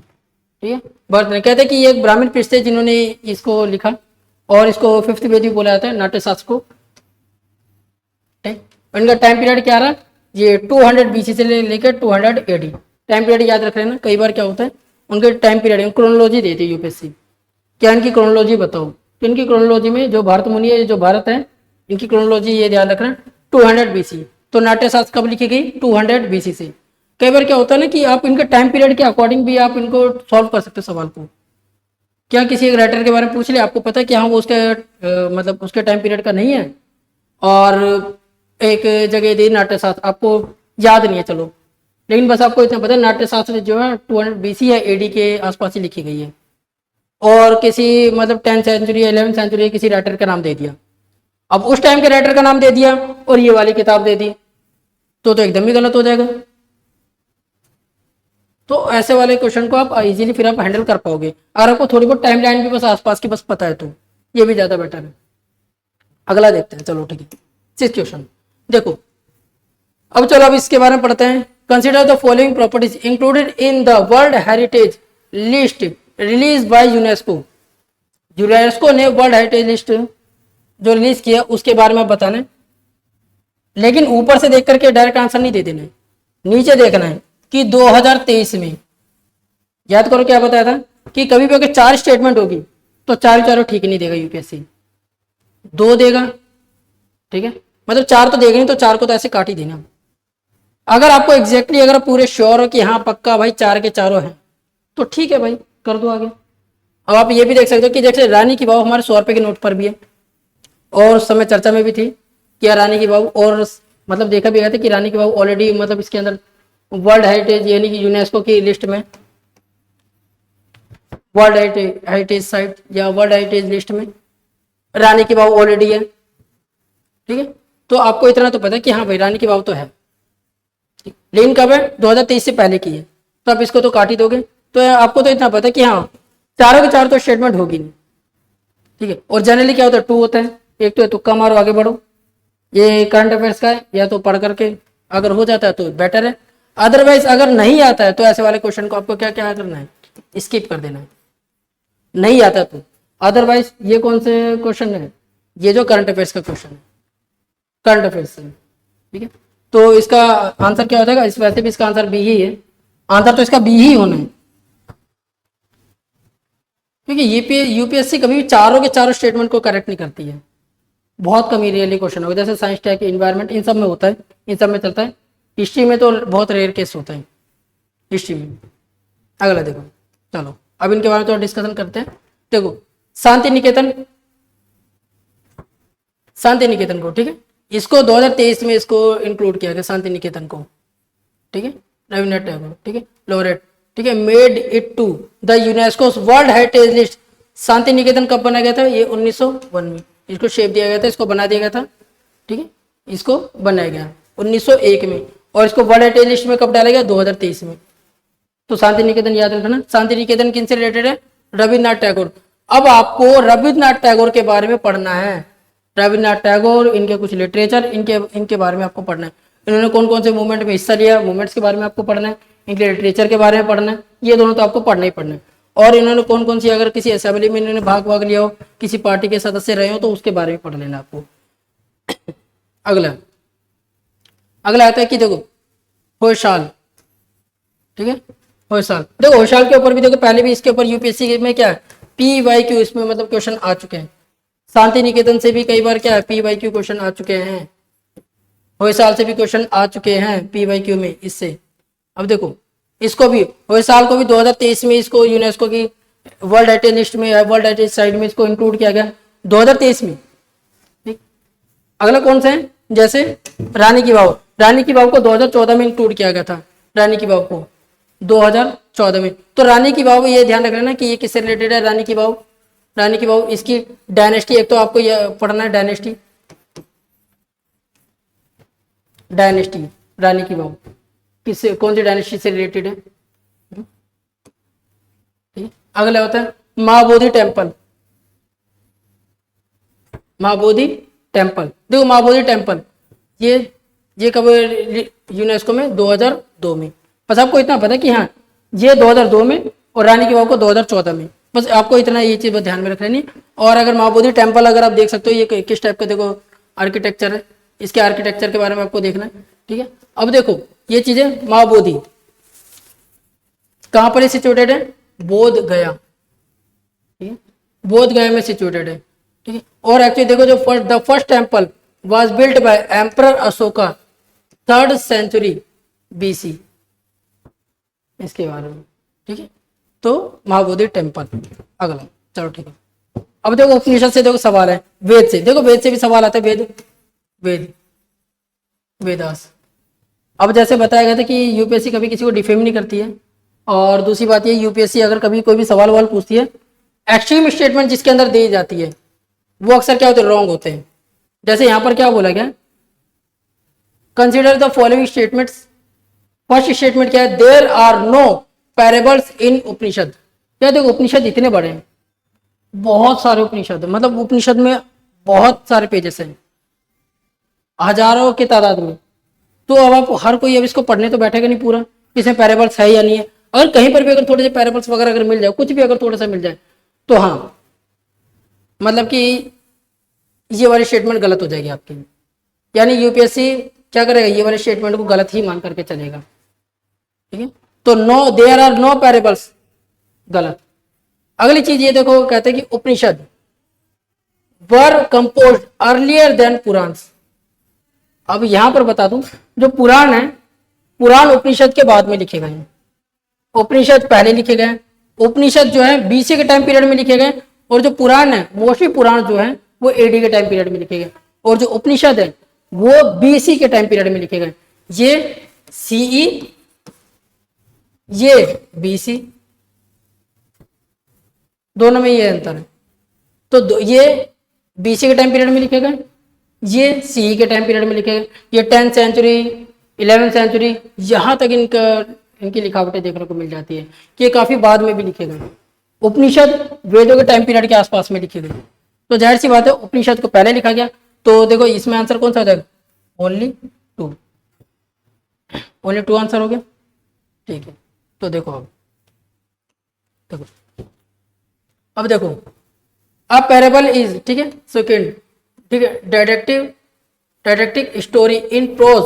ठीक है, भरत ने। कहते हैं कि ये एक ब्राह्मण पृष्ठ थे जिन्होंने इसको लिखा, और इसको 5th वेद भी बोला जाता है नाट्यशास्त्र को। इनका टाइम पीरियड क्या रहा, ये 200 बीसी से लेकर 200 एडी, टाइम पीरियड याद रख लेना। कई बार क्या होता है उनके टाइम पीरियड क्रोनोलॉजी देती है यूपीएससी, क्या इनकी क्रोनोलॉजी बताओ, तो इनकी क्रोनोलॉजी में जो भारत मुनि है, जो भारत है, इनकी क्रोनोलॉजी ये ध्यान रखना 200 बीसी। तो नाट्यशास्त्र कब लिखी गई, 200 बीसी से। कई बार क्या होता है ना कि आप इनके टाइम पीरियड के अकॉर्डिंग भी आप इनको सॉल्व कर सकते हो सवाल को। क्या किसी एक राइटर के बारे में पूछ लिया, आपको पता है कि हाँ वो उसके मतलब उसके टाइम पीरियड का नहीं है, और एक जगह दी नाट्यशास्त्र, आपको याद नहीं है चलो, लेकिन बस आपको इतना पता है नाट्यशास्त्र जो है 200 बीसी या एडी के आसपास ही लिखी गई है, और किसी मतलब 10th सेंचुरी 11th सेंचुरी किसी राइटर का नाम दे दिया। अब उस टाइम के राइटर का नाम दे दिया और ये वाली किताब दे दी, तो एकदम ही गलत हो जाएगा। तो ऐसे वाले क्वेश्चन को आप इजीली फिर आप हैंडल कर पाओगे अगर आपको थोड़ी बहुत टाइम लाइन भी बस आसपास की बस पता है, तो ये भी ज्यादा बेटर है। अगला देखते हैं, चलो ठीक है, 6th क्वेश्चन देखो। अब चलो अब इसके बारे में पढ़ते हैं। Consider the following properties included in the world heritage list release by UNESCO. UNESCO ने वर्ल्ड हेरिटेज लिस्ट जो रिलीज किया उसके बारे में बताना है, लेकिन ऊपर से देख करके डायरेक्ट आंसर नहीं दे देना, नीचे देखना है कि 2023 में, याद करो क्या बताया था कि कभी भी अगर 4 स्टेटमेंट होगी तो चारों ठीक नहीं देगा यूपीएससी, 2 देगा, ठीक है, मतलब 4 तो देगा नहीं, तो 4 को तो ऐसे काट ही देना। अगर आपको एग्जैक्टली अगर पूरे श्योर हो कि हाँ पक्का भाई 4 के चारों हैं, तो ठीक है भाई कर दो आगे। अब आप ये भी देख सकते हो कि जैसे रानी की वाव हमारे 100 रुपए के नोट पर भी है, और उस समय चर्चा में भी थी कि रानी की वाव, और मतलब देखा भी गया था कि रानी की वाव ऑलरेडी मतलब इसके अंदर वर्ल्ड हेरिटेज यानी कि यूनेस्को की लिस्ट में, वर्ल्ड हेरिटेज साइट या वर्ल्ड हेरिटेज लिस्ट में रानी की वाव ऑलरेडी है, ठीक है। तो आपको इतना तो पता है कि हाँ भाई रानी की वाव तो है, लेकिन कब है 2023 से पहले की है, तो आप इसको तो काट ही दोगे। तो आपको तो इतना पता है कि हाँ चारों के चार तो स्टेटमेंट होगी नहीं, ठीक है। और जनरली क्या होता है, टू होता है, एक तो है तुक्का मारो आगे बढ़ो, ये करंट अफेयर्स का है, या तो पढ़ करके अगर हो जाता है तो बेटर है, अदरवाइज अगर नहीं आता है तो ऐसे वाले क्वेश्चन को आपको क्या क्या करना है, स्किप कर देना है, नहीं आता तो। अदरवाइज ये कौन से क्वेश्चन है, ये जो करंट अफेयर्स का क्वेश्चन है, करंट अफेयर्स से, ठीक है। तो इसका आंसर क्या हो जाएगा, इस वैसे भी इसका आंसर बी ही है, आंसर तो इसका बी ही होना है, क्योंकि यूपीएससी कभी भी चारों के चारों स्टेटमेंट को करेक्ट नहीं करती है, बहुत कम ही रियली क्वेश्चन होगा, जैसे साइंस टेक इन्वायरमेंट इन सब में होता है, इन सब में चलता है, हिस्ट्री में तो बहुत रेयर केस होता है, हिस्ट्री में। अगला देखो, चलो अब इनके बारे में तो डिस्कशन करते हैं। देखो शांति निकेतन, शांति निकेतन को, ठीक है, इसको 2023 में इसको इंक्लूड किया गया शांति निकेतन को, ठीक है, रविन्द्रनाथ टैगोर, ठीक है, लॉरेट, ठीक है, made it to the UNESCO world heritage list. Santiniketan कब बनाया गया था, ये 1901 में इसको शेप दिया गया था, इसको बना दिया गया था, ठीक है, इसको बनाया गया 1901 में, और इसको वर्ल्ड हेरिटेज लिस्ट में कब डाला गया, 2023 में। तो शांति निकेतन याद रखना। शांति निकेतन किन से रिलेटेड है, रविन्द्रनाथ टैगोर। अब आपको रविन्द्रनाथ टैगोर के बारे में पढ़ना है, रविन्द्रनाथ टैगोर, इनके कुछ लिटरेचर, इनके बारे में आपको पढ़ना है, इन्होंने कौन कौन से मूवमेंट में हिस्सा लिया, मूवमेंट्स के बारे में आपको पढ़ना है, इनके लिटरेचर के बारे में पढ़ना है, ये दोनों तो आपको पढ़ना ही पढ़ना है। और इन्होंने कौन कौन सी, अगर किसी असेंबली में इन्होंने भाग लिया हो, किसी पार्टी के सदस्य रहे हो, तो उसके बारे में पढ़ लेना आपको। अगला आता है कि देखो होयसाल, ठीक है, होयसाल, देखो होयसाल के ऊपर भी देखो पहले भी इसके ऊपर यूपीएससी में क्या है, PYQ इसमें मतलब क्वेश्चन आ चुके हैं। शांति निकेतन से भी कई बार क्या है, PYQ क्वेश्चन आ चुके हैं, होयसाल से भी क्वेश्चन आ चुके हैं PYQ में इससे। अब देखो इसको भी, होयसाल को भी 2023 में इसको यूनेस्को की वर्ल्ड हेरिटेज लिस्ट में, वर्ल्ड हेरिटेज साइट में इसको इंक्लूड किया गया 2023 में, ठीक। अगला कौन सा है, जैसे रानी की वाव, रानी की वाव को 2014 में इंक्लूड किया गया था, रानी की वाव को 2014 में। तो रानी की वाव ये ध्यान रखना कि ये किससे रिलेटेड है, रानी की वाव, रानी की वाव इसकी डायनेस्टी, एक तो आपको ये पढ़ना है डायनेस्टी, डायनेस्टी रानी की वाव किससे, कौन सी डायनेस्टी से रिलेटेड है, ठीक। अगला होता है महाबोधि टेम्पल, महाबोधि टेम्पल, देखो महाबोधि टेम्पल ये कब यूनेस्को में 2002 में, बस आपको इतना पता है कि हाँ ये 2002 में, और रानी की वाव को 2014 में, बस आपको इतना ये चीज ध्यान में रखनी। और अगर महाबोधि टेम्पल अगर आप देख सकते हो ये किस टाइप का देखो आर्किटेक्चर है, इसके आर्किटेक्चर के बारे में आपको देखना है, ठीक है। अब देखो ये चीजें, महाबोधि कहां पर सिचुएटेड है, बोध गया, ठीक है, बोध गया में सिचुएटेड है, ठीक है। और एक्चुअली देखो जो the first temple was built by emperor Ashoka 3rd century BC, इसके बारे में, ठीक है। तो महाबोधि टेम्पल। अगला चलो ठीक है। अब देखो उपनिषद से देखो सवाल है, वेद से देखो, वेद से भी सवाल आता है, वेदास। अब जैसे बताया गया था कि यूपीएससी कभी किसी को डिफेम नहीं करती है, और दूसरी बात ये यूपीएससी अगर कभी कोई भी सवाल पूछती है, एक्सट्रीम स्टेटमेंट जिसके अंदर दी जाती है वो अक्सर क्या होते हैं, रॉन्ग होते हैं। जैसे यहां पर क्या बोला गया, consider the following statements. First statement क्या है, there are no parables in उपनिषद। क्या देखो उपनिषद इतने बड़े हैं, बहुत सारे उपनिषद, मतलब उपनिषद में बहुत सारे पेजेस हैं, हजारों की तादाद में। तो अब आप हर कोई अब इसको पढ़ने तो बैठेगा नहीं पूरा, इसमें पैरेबल्स है या नहीं है। अगर कहीं पर भी अगर थोड़े से पैरेबल्स वगैरह अगर मिल जाए, कुछ भी अगर थोड़ा सा मिल जाए, तो हाँ मतलब कि ये वाली स्टेटमेंट गलत हो जाएगी आपकी, यानी यूपीएससी क्या करेगा, ये वाले स्टेटमेंट को गलत ही मान करके चलेगा, ठीक है। तो no, there are no parables, गलत। अगली चीज ये देखो, कहते हैं कि उपनिषद वर कंपोज्ड अर्लियर देन पुराण्स। अब यहां पर बता दूं, जो पुराण है, पुराण उपनिषद के बाद में लिखे गए हैं, उपनिषद पहले लिखे गए। उपनिषद जो है BC के टाइम पीरियड में लिखे गए, और जो पुराण है, मोस्टली पुराण जो है वो AD के टाइम पीरियड में लिखे गए, और जो उपनिषद है वो BC के टाइम पीरियड में लिखे गए। ये CE, ये BC, दोनों में ये अंतर है। तो ये BC के टाइम पीरियड में लिखे गए, ये सी के टाइम पीरियड में लिखे गए। ये 10th सेंचुरी 11th सेंचुरी यहाँ तक इनकी लिखावटें देखने को मिल जाती है कि ये काफी बाद में भी लिखे गए। उपनिषद वेदों के टाइम पीरियड के आसपास में लिखे गए, तो जाहिर सी बात है उपनिषद को पहले लिखा गया। तो देखो इसमें आंसर कौन सा हो जाएगा, ओनली 2, ओनली 2 आंसर हो गया। ठीक है, तो देखो अब देखो अब पैरेबल इज, ठीक है, सेकेंड, ठीक है, डायडेक्टिक स्टोरी इन प्रोज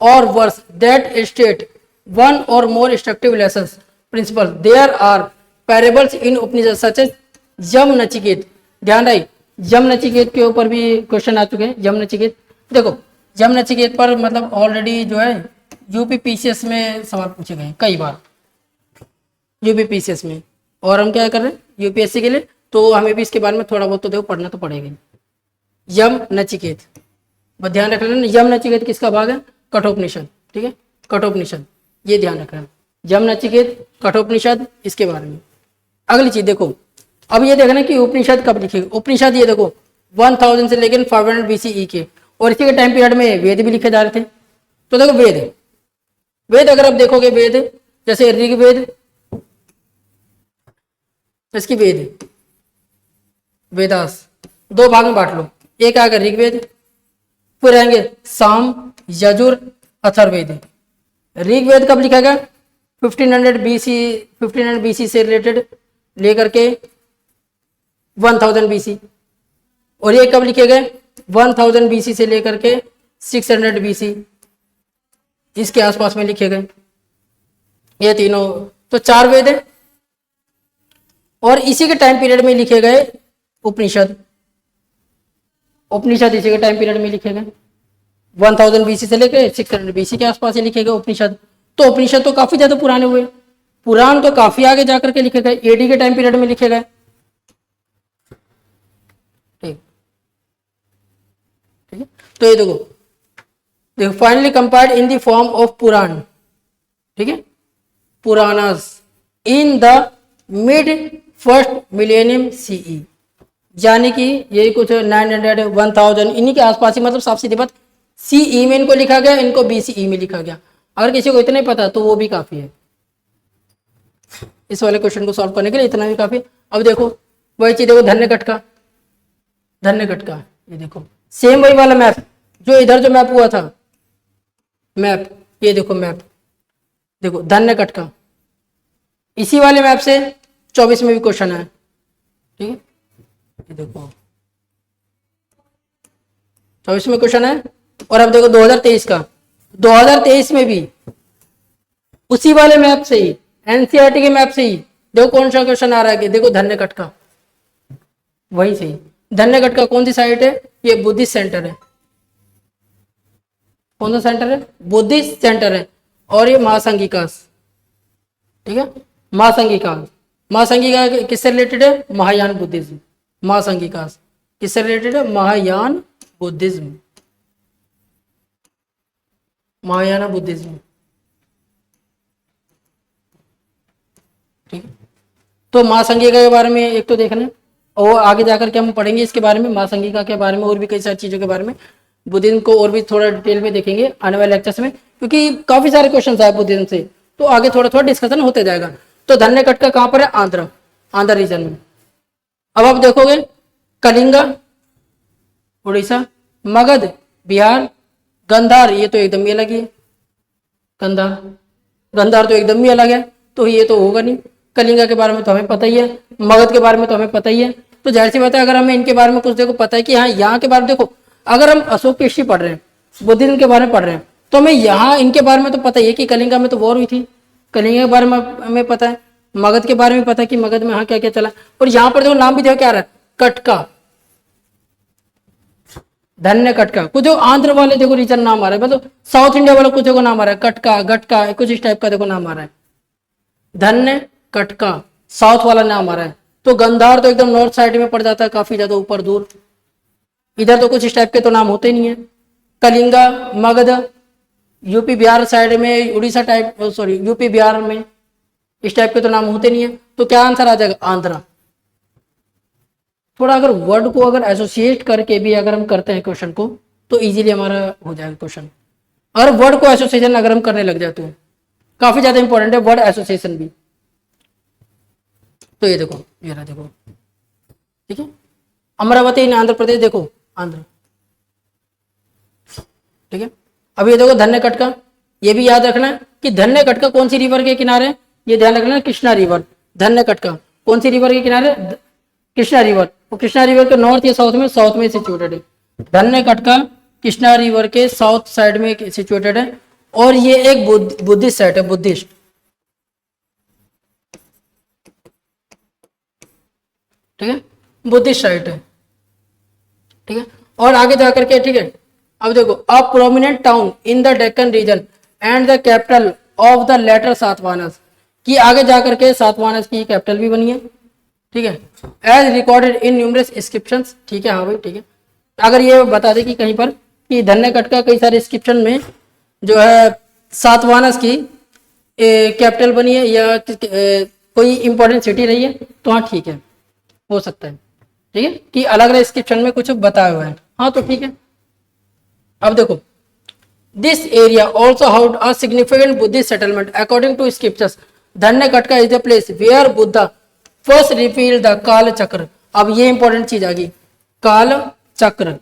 और वर्स दैट स्टेट वन और more instructive lessons principle. There are parables in Upanishad such as Yama Nachiketa. ध्यान रहे, यम नचिकेत के ऊपर भी क्वेश्चन आ चुके हैं। यम नचिकेत, देखो यम नचिकेत पर मतलब ऑलरेडी जो है यूपी पीसीएस में सवाल पूछे गए कई बार, यूपी पीसीएस में, और हम क्या कर रहे हैं यूपीएससी के लिए, तो हमें भी इसके बारे में थोड़ा बहुत तो देखो पढ़ना तो पड़ेगा। यम नचिकेत, बस ध्यान रख लेना, यम नचिकेत किसका भाग है, कठोपनिषद, ठीक है, कठोपनिषद, ये ध्यान रखना, यम नचिकेत कठोपनिषद, इसके बारे में। अगली चीज देखो, अब ये देखना कि उपनिषद कब लिखे। उपनिषद ये देखो 1000 से लेकर 500 BCE के, और इसी के टाइम पीरियड में वेद भी लिखे जा रहे थे। तो देखो वेद अगर आप देखोगे, वेद जैसे ऋग्वेद, इसकी वेदास 2 भाग में बांट लो, एक आएगा ऋग्वेद, फिर आएंगे साम, यजुर, अथर्ववेद। ऋग्वेद कब लिखा गया, 1500 BC से रिलेटेड लेकर के 1000 BC, और ये कब लिखे गए 1000 BC से लेकर के 600 BC, इसके आसपास में लिखे गए ये तीनों। तो 4 वेद है, और इसी के टाइम पीरियड में लिखे गए उपनिषद इसी के टाइम पीरियड में लिखे गए 1000 BC से लेकर 600 BC के आसपास ही लिखे गए उपनिषद। तो उपनिषद तो काफी ज्यादा पुराने हुए, पुराण तो काफी आगे जाकर के लिखे गए, AD के टाइम पीरियड में लिखे गए। ठीक है, तो ये देखो finally compiled in the form of Purana, ठीक है, Puranas in the mid first millennium CE, यानी कि ये कुछ 900 1000 इन्हीं के आसपास ही, मतलब साफ सीधी बात CE में इनको लिखा गया, इनको BCE में लिखा गया। अगर किसी को इतना ही पता तो वो भी काफी है, इस वाले क्वेश्चन को सॉल्व करने के लिए इतना भी काफी। अब देखो वही चीज देखो, धन्य कटका, ये देखो सेम वही वाला मैप जो इधर जो मैप हुआ था, मैप ये देखो, मैप देखो धन्य कटका, इसी वाले मैप से 24 में भी क्वेश्चन है, ठीक है, ये देखो 24 में क्वेश्चन है। और अब देखो 2023 का, 2023 में भी उसी वाले मैप से ही, NCERT के मैप से ही देखो कौन सा क्वेश्चन आ रहा है कि देखो धन्य कटका, वही से ही। धन्य कटका कौन सी साइट है, ये बुद्धिस्ट सेंटर है। कौन सा सेंटर है, बुद्धिस्ट सेंटर है, और ये महासंघिकास, ठीक है, महासंघिका किससे रिलेटेड है, महायान बुद्धिज्म। महासंघिकास किससे रिलेटेड है, महायान बुद्धिज्म, महायान बुद्धिज्म, ठीक है। तो महासंघिका के बारे में एक तो देखना है, और आगे जाकर के हम पढ़ेंगे इसके बारे में, महासंघिका के बारे में और भी कई सारी चीजों के बारे में, बुद्धिज्म को और भी थोड़ा डिटेल में देखेंगे आने वाले लेक्चर्स में, क्योंकि काफी सारे क्वेश्चन आए बुद्धिज्म से, तो आगे थोड़ा थोड़ा डिस्कशन होते जाएगा। तो धन्य कटका कहां पर है, आंध्र रीजन में। अब आप देखोगे कलिंगा उड़ीसा, मगध बिहार, गंधार ये तो एकदम ही अलग ही है, गंधार तो एकदम ही अलग है, तो ये तो होगा नहीं। कलिंगा के बारे में तो हमें पता ही है, मगध के बारे में तो हमें पता ही है, तो जाहिर सी बात है अगर हमें इनके बारे में कुछ देखो पता है कि हाँ यहाँ के बारे में देखो, अगर हम अशोक की हिस्ट्री पढ़ रहे हैं, बुद्धिज्म के बारे में पढ़ रहे हैं, तो हमें यहाँ इनके बारे में तो पता ही है कि कलिंगा में तो वॉर हुई थी, कलिंगा के बारे में हमें पता है, मगध के बारे में पता है कि मगध में हाँ क्या क्या चला, और यहाँ पर देखो नाम भी देखो क्या आ रहा है, कटका, धन्य कटका। कुछ जो आंध्र वाले देखो रीजन नाम आ रहा है, मतलब साउथ इंडिया वाला कुछ देखो नाम आ रहा है, कटका गटका कुछ इस टाइप का देखो नाम आ रहा है, धन्य कटका साउथ वाला नाम आ रहा है। तो गंधार तो एकदम नॉर्थ साइड में पड़ जाता है, काफी ज्यादा ऊपर दूर, इधर तो कुछ इस टाइप के तो नाम होते नहीं है। कलिंगा मगध यूपी बिहार साइड में, Orissa type sorry UP Bihar में इस टाइप के तो नाम होते नहीं है, तो क्या आंसर आ जाएगा, आंध्रा। थोड़ा अगर वर्ड को अगर एसोसिएट करके भी अगर हम करते हैं क्वेश्चन को, तो इजीली हमारा हो जाएगा क्वेश्चन। और वर्ड को एसोसिएशन अगर हम करने लग जाए तो काफी ज्यादा इंपॉर्टेंट है वर्ड एसोसिएशन भी। तो ये देखो, ये रहा देखो, ठीक है, अमरावती इन आंध्र प्रदेश, देखो आंध्र, ठीक है। अब ये देखो धन्य कटका, ये भी याद रखना है कि धन्य कटका कौन सी रिवर के किनारे, ये ध्यान रखना, कृष्णा रिवर। धन्य कटका कौन सी रिवर के किनारे, कृष्णा रिवर। और कृष्णा रिवर के नॉर्थ या साउथ में, साउथ में सिचुएटेड है। धन्य कटका कृष्णा रिवर के साउथ साइड में सिचुएटेड है। और ये एक बुद्धिस्ट साइट है, बुद्धिस्ट, ठीक है, बुद्धिस्ट साइट है, ठीक है। और आगे जाकर के, ठीक है, अब देखो, a prominent town in the Deccan region and the capital of the later Satavahanas, की आगे जाकर के सातवाहनस की कैपिटल भी बनी है, ठीक है, as recorded in numerous inscriptions, ठीक है, हाँ भाई, ठीक है। अगर ये बता दे कि कहीं पर कि धन्यकट का कई सारे इंस्क्रिप्शन में जो है सातवाहनस की कैपिटल बनी है या कोई इंपॉर्टेंट सिटी रही है, तो हाँ ठीक है, हो सकता है, ठीक है, कि अलग अलग इंस्क्रिप्शन में कुछ बताया हुआ है, हाँ तो ठीक है। अब देखो, this area also housed a significant Buddhist settlement according to scriptures. Dhanyakataka is the place where Buddha first रिफील द काल चक्र। अब ये इंपॉर्टेंट चीज आ गई, काल चक्र।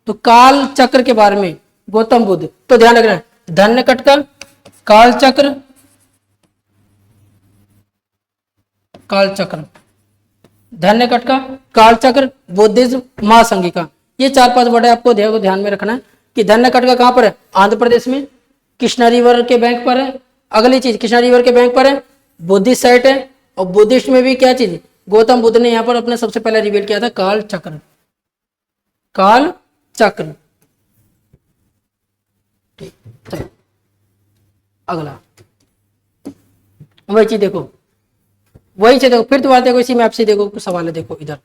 तो काल चक्र के बारे में गौतम बुद्ध, तो ध्यान रखना, धन्यकटका, काल चक्र, काल चक्र, धन्यकटका, काल चक्र, बुद्धिज्म, महासंघिका, ये 4-5 वर्ड है, आपको ध्यान में रखना है कि धन्यकटका कहां पर है, आंध्र प्रदेश में, कृष्णा रिवर के बैंक पर है। अगली चीज, कृष्णा रिवर के बैंक पर है, बुद्धिस्ट साइट है, और बुद्धिस्ट में भी क्या चीज, गौतम बुद्ध ने यहां पर अपने सबसे पहले रिवील किया था काल चक्र, काल चक्र, ठीक, चलो अगला वही चीज देखो, वही चीज देखो, फिर दोबारा देखो, इसी में आपसे देखो कुछ सवाल है, देखो इधर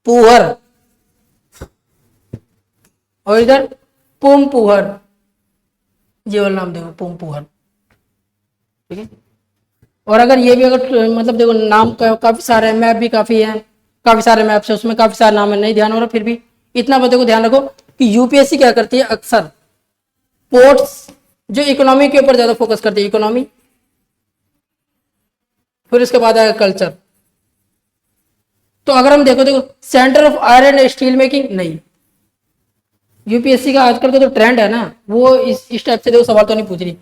पुहर और इधर पुम पुहर, ये वाला नाम देखो, पुम पुहर, ठीक है। और अगर ये भी, अगर मतलब देखो नाम काफी सारे हैं, मैप भी काफी है, काफी सारे मैप्स है, उसमें काफी सारे नाम है, नहीं ध्यान हो रहा, फिर भी इतना बच्चों को ध्यान रखो कि यूपीएससी क्या करती है, अक्सर पोर्ट्स जो इकोनॉमी के ऊपर ज्यादा फोकस करती है, इकोनॉमी, फिर उसके बाद आएगा कल्चर। तो अगर हम देखो centre of iron and steel making, नहीं, यूपीएससी का आजकल का जो ट्रेंड है ना, वो इस टाइप से देखो सवाल तो नहीं पूछ रही,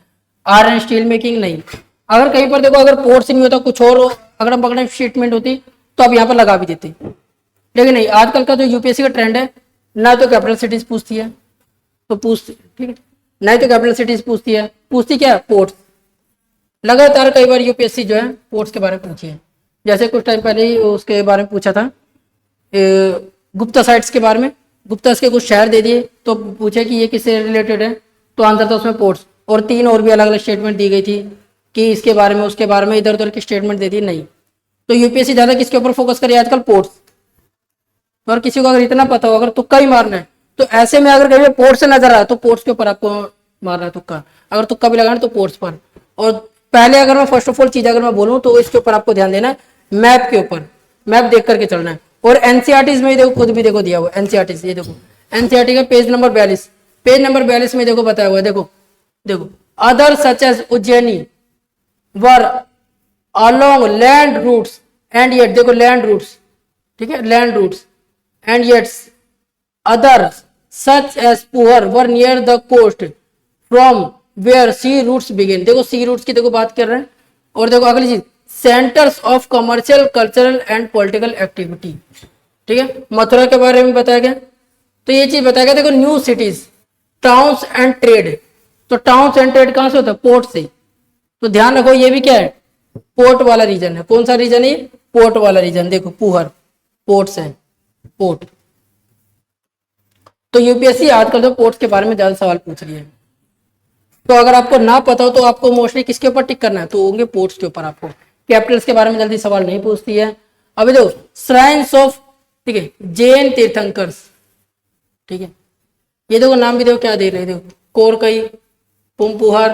आयरन स्टील मेकिंग नहीं। अगर कहीं पर देखो, अगर पोर्ट से नहीं होता, कुछ और अगर हम पकड़े स्टेटमेंट होती, तो आप यहाँ पर लगा भी देते, लेकिन नहीं, आजकल का जो यूपीएससी का ट्रेंड है, ना तो कैपिटल सिटीज पूछती है, तो पूछती, ठीक है, नहीं तो कैपिटल सिटीज पूछती है, पूछती क्या, पोर्ट्स। लगातार कई बार यूपीएससी जो है पोर्ट्स के बारे में पूछी है, जैसे कुछ टाइम पहले ही उसके बारे में पूछा था, गुप्ता साइट्स के बारे में, गुप्ता के कुछ शहर दे दिए, तो पूछे कि ये किससे रिलेटेड है, तो आंसर था उसमें पोर्ट्स। और 3 और भी अलग अलग स्टेटमेंट दी गई थी कि इसके बारे में, उसके बारे में, इधर उधर की स्टेटमेंट दे दी, नहीं। तो यूपीएससी ज्यादा किसके ऊपर फोकस करे आजकल, पोर्ट्स। और किसी को अगर इतना पता हो, अगर तुक्का ही मारना है, तो ऐसे में अगर कहीं पोर्ट्स से नजर आए तो पोर्ट्स के ऊपर आपको मारना है तुक्का, अगर तुक्का भी लगाना तो पोर्ट्स पर। और पहले अगर मैं फर्स्ट ऑफ ऑल चीज अगर मैं बोलूं, तो इसके ऊपर आपको ध्यान देना है, मैप के ऊपर, मैप देख करके चलना है। और एनसीईआरटी में देखो, खुद भी देखो दिया हुआ एनसीईआरटी, ये देखो एनसीईआरटी का पेज नंबर 42, पेज नंबर 42 में देखो बताया हुआ है, देखो देखो, other such as Ujjayini were along land routes and yet, देखो लैंड रूट्स, ठीक है, land routes and yet other such as Puhar were near the coast from where sea routes begin, देखो सी रूट्स की देखो बात कर रहे हैं। और देखो अगली चीज, centres of commercial, cultural and political activity, ठीक है, मथुरा के बारे में बताया गया। तो ये चीज बताया गया, देखो new cities, towns and trade, तो टाउन्स एंड ट्रेड कहां से होता है, पोर्ट से। तो ध्यान रखो, ये भी क्या है, पोर्ट वाला रीजन है। कौन सा रीजन है, पोर्ट वाला रीजन, देखो पुहर, पोर्ट्स है, पोर्ट। तो यूपीएससी आजकल तो पोर्ट्स के बारे में ज्यादा सवाल पूछ रही है। तो अगर आपको ना पता हो, तो आपको मोस्टली किसके ऊपर टिक करना है, तो होंगे पोर्ट्स के ऊपर। आपको कैपिटल्स के बारे में जल्दी सवाल नहीं पूछती है। अभी देखो श्राइन्स ऑफ, ठीक है, जैन तीर्थंकर्स, ठीक है, ये देखो नाम भी देखो क्या दे रहे, देखो कोरकई, पुमपुहर,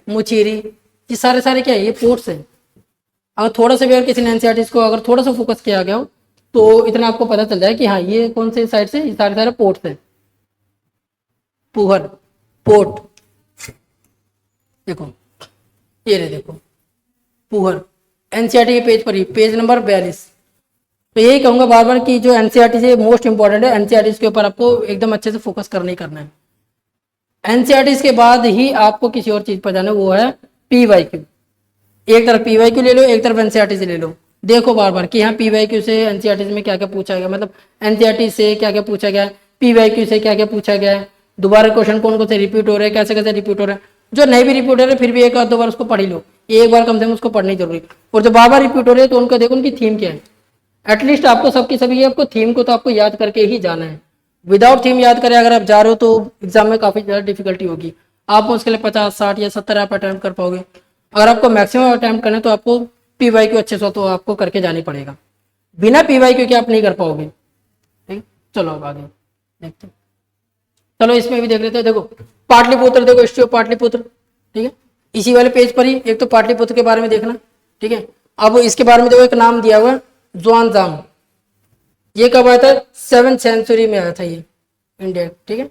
मुचीरी, ये सारे सारे क्या है, ये पोर्ट्स है। अगर थोड़ा सा भी अगर किसी ने एनसीईआरटी को अगर थोड़ा सा फोकस किया गया हो, तो इतना आपको पता चल जाए कि हाँ ये कौन से साइड से, ये सारे सारे पोर्ट्स हैं। पुअर, पोर्ट, देखो ये रहे, देखो पुअर, एनसीईआरटी के पेज पर ही, पेज नंबर 42। तो यही कहूंगा बार बार कि जो एनसीईआरटी से मोस्ट इंपॉर्टेंट है, एनसीईआरटी के ऊपर आपको एकदम अच्छे से फोकस करना ही करना है। एनसीईआरटी के बाद ही आपको किसी और चीज पर जाना है, वो है पीवाईक्यू। एक तरफ पीवाईक्यू ले लो, एक तरफ एनसीईआरटी से ले लो। देखो बार बार कि यहाँ पीवाईक्यू से एनसीईआरटी में क्या क्या पूछा गया, मतलब एनसीईआरटी से क्या क्या पूछा गया है, पीवाईक्यू से क्या क्या पूछा गया है, दोबारा क्वेश्चन कौन कौन से रिपीट हो रहे हैं, कैसे कैसे रिपीट हो रहे हैं। जो नहीं भी रिपीट हो रहे फिर भी एक आध दो बार उसको पढ़ ही लो, एक बार कम से कम उसको पढ़नी जरूरी। और जो बार बार रिपीट हो रहे हैं तो उनका देखो उनकी थीम क्या है। एटलीस्ट आपको सबकी सभी आपको थीम को तो आपको याद करके ही जाना है। विदाउट थीम याद करें अगर आप जा रहे हो तो एग्जाम में काफी ज्यादा डिफिकल्टी होगी। आप उसके लिए 50, 60 या 70 आप अटेम्प्ट कर पाओगे। अगर आपको मैक्सिमम अटेम्प्ट करना है तो आपको पीवाईक्यू अच्छे से तो आपको करके जानी पड़ेगा। बिना पीवाईक्यू के आप नहीं कर पाओगे। ठीक, चलो अब आगे देखते हैं। चलो इसमें भी देख लेते हैं। देखो पाटलिपुत्र, देखो हिस्ट्री ऑफ पाटलिपुत्र, ठीक है, इसी वाले पेज पर ही। एक तो पाटलिपुत्र के बारे में देखना, ठीक है। अब इसके बारे में देखो एक नाम दिया हुआ है ज़्वानज़ांग। ये कब आया था? 7th सेंचुरी में आया था ये इंडिया, ठीक है,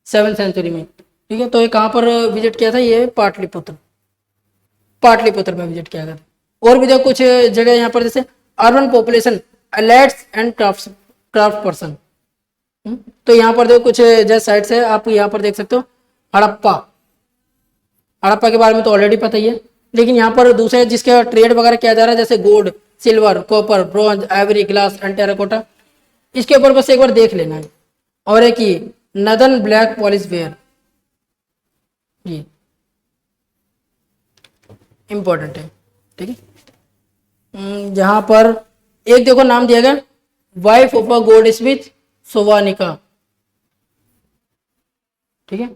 7th सेंचुरी में, ठीक है। तो ये कहाँ पर विजिट किया था? ये पाटलिपुत्र, पाटलिपुत्र में विजिट किया गया था। और भी देखो कुछ जगह यहाँ पर, जैसे urban population, elites and craft person. तो यहाँ पर देखो कुछ जैसे साइट्स है, आप यहाँ पर देख सकते हो। हड़प्पा, हड़प्पा के बारे में तो ऑलरेडी पता ही है, लेकिन यहाँ पर दूसरे जिसके ट्रेड वगैरह किया जा रहा है, जैसे gold, silver, copper, bronze, Ivory, glass and terracotta, इसके ऊपर बस एक बार देख लेना है। और एक ये नदन ब्लैक पॉलिश वेयर, ये इंपॉर्टेंट है, ठीक है। यहाँ पर एक देखो नाम दिया गया, wife of a goldsmith Sovanika, ठीक है।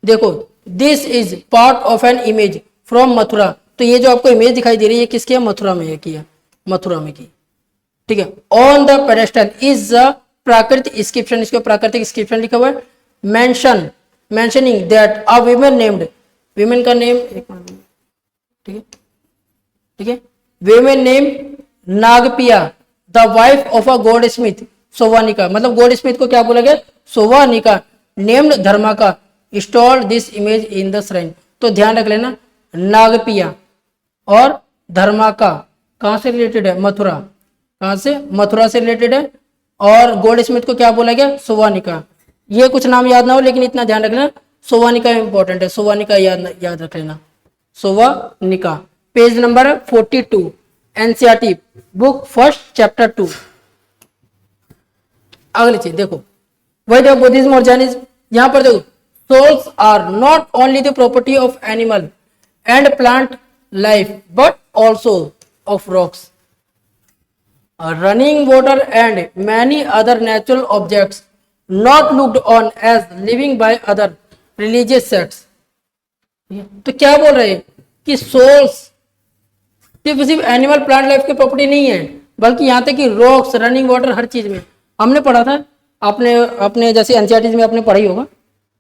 देखो this is part of an image from Mathura. तो ये जो आपको इमेज दिखाई दे रही है किसकी है? मथुरा में की है, मथुरा में की, ठीक है। On the pedestal is a प्राकृतिक इंस्क्रिप्शन, इसको प्राकृतिक इंस्क्रिप्शन लिखा हुआ है। Mention, mentioning that a women named, women का नेम, ठीक है, ठीक है, women name Nagapiya the wife of a goldsmith Sovanika, मतलब गोल्ड स्मिथ को क्या बोला गया? Sovanika, named Dharmaka, install this image in the shrine. तो ध्यान रख लेना, नागपिया और धर्माका कहां से रिलेटेड है? मथुरा, कहां से? मथुरा से रिलेटेड है। और गोल्ड स्मिथ को क्या बोला गया? सोवानिका। ये कुछ नाम याद ना हो लेकिन इतना ध्यान रखना, सोवानिका इंपॉर्टेंट है, सोवानिका याद रख लेना, Sovanika. Page number 42, NCERT book first chapter 2। अगली चीज देखो, वही देखो बुद्धिज्म और जैनिज्म। यहां पर देखो, souls are not only the property of animal and plant life but also of rocks, running water and many other natural objects not looked on as living by other religious sects। तो क्या बोल रहे हैं कि सोल्स सिर्फ एनिमल प्लांट लाइफ की प्रॉपर्टी नहीं है, बल्कि यहाँ तक कि रॉक्स, रनिंग वाटर, हर चीज में। हमने पढ़ा था, आपने अपने जैसे एनसीईआरटी में आपने पढ़ा ही होगा,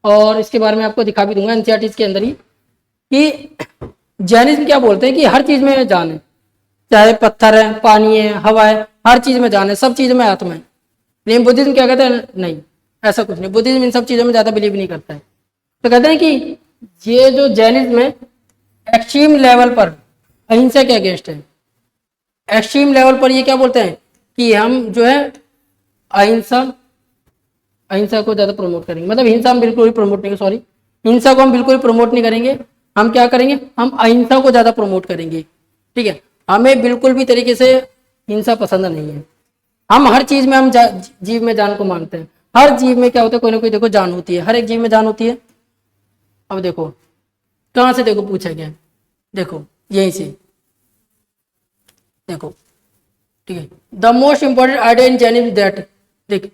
और इसके बारे में आपको दिखा भी दूंगा एनसीईआरटी के अंदर ही, कि जैनिज्म क्या बोलते हैं कि हर चीज में जान है, चाहे पत्थर है, पानी है, हवा है, हर चीज में जान है, सब चीज में आत्मा है। लेकिन बुद्धिज्म क्या कहते हैं? नहीं, ऐसा कुछ नहीं, बुद्धिज्म इन सब चीजों में ज्यादा बिलीव नहीं करता है। तो कहते हैं कि ये जो जैनिज्म है एक्सट्रीम लेवल पर अहिंसा के अगेंस्ट है। एक्सट्रीम लेवल पर ये क्या बोलते हैं कि हम जो है अहिंसा को ज्यादा प्रमोट करेंगे, मतलब हिंसा हम बिल्कुल ही प्रमोट नहीं, सॉरी, हिंसा को हम बिल्कुल ही प्रमोट नहीं करेंगे। हम क्या करेंगे? हम अहिंसा को ज्यादा प्रमोट करेंगे, ठीक है। हमें बिल्कुल भी तरीके से हिंसा पसंद नहीं है। हम हर चीज में हम जीव में जान को मानते हैं। हर जीव में क्या होता है? कोई ना कोई देखो जान होती है, हर एक जीव में जान होती है। अब देखो कहां से देखो पूछा गया, देखो यहीं से देखो, ठीक है। The most important idea in Jainism that, देख,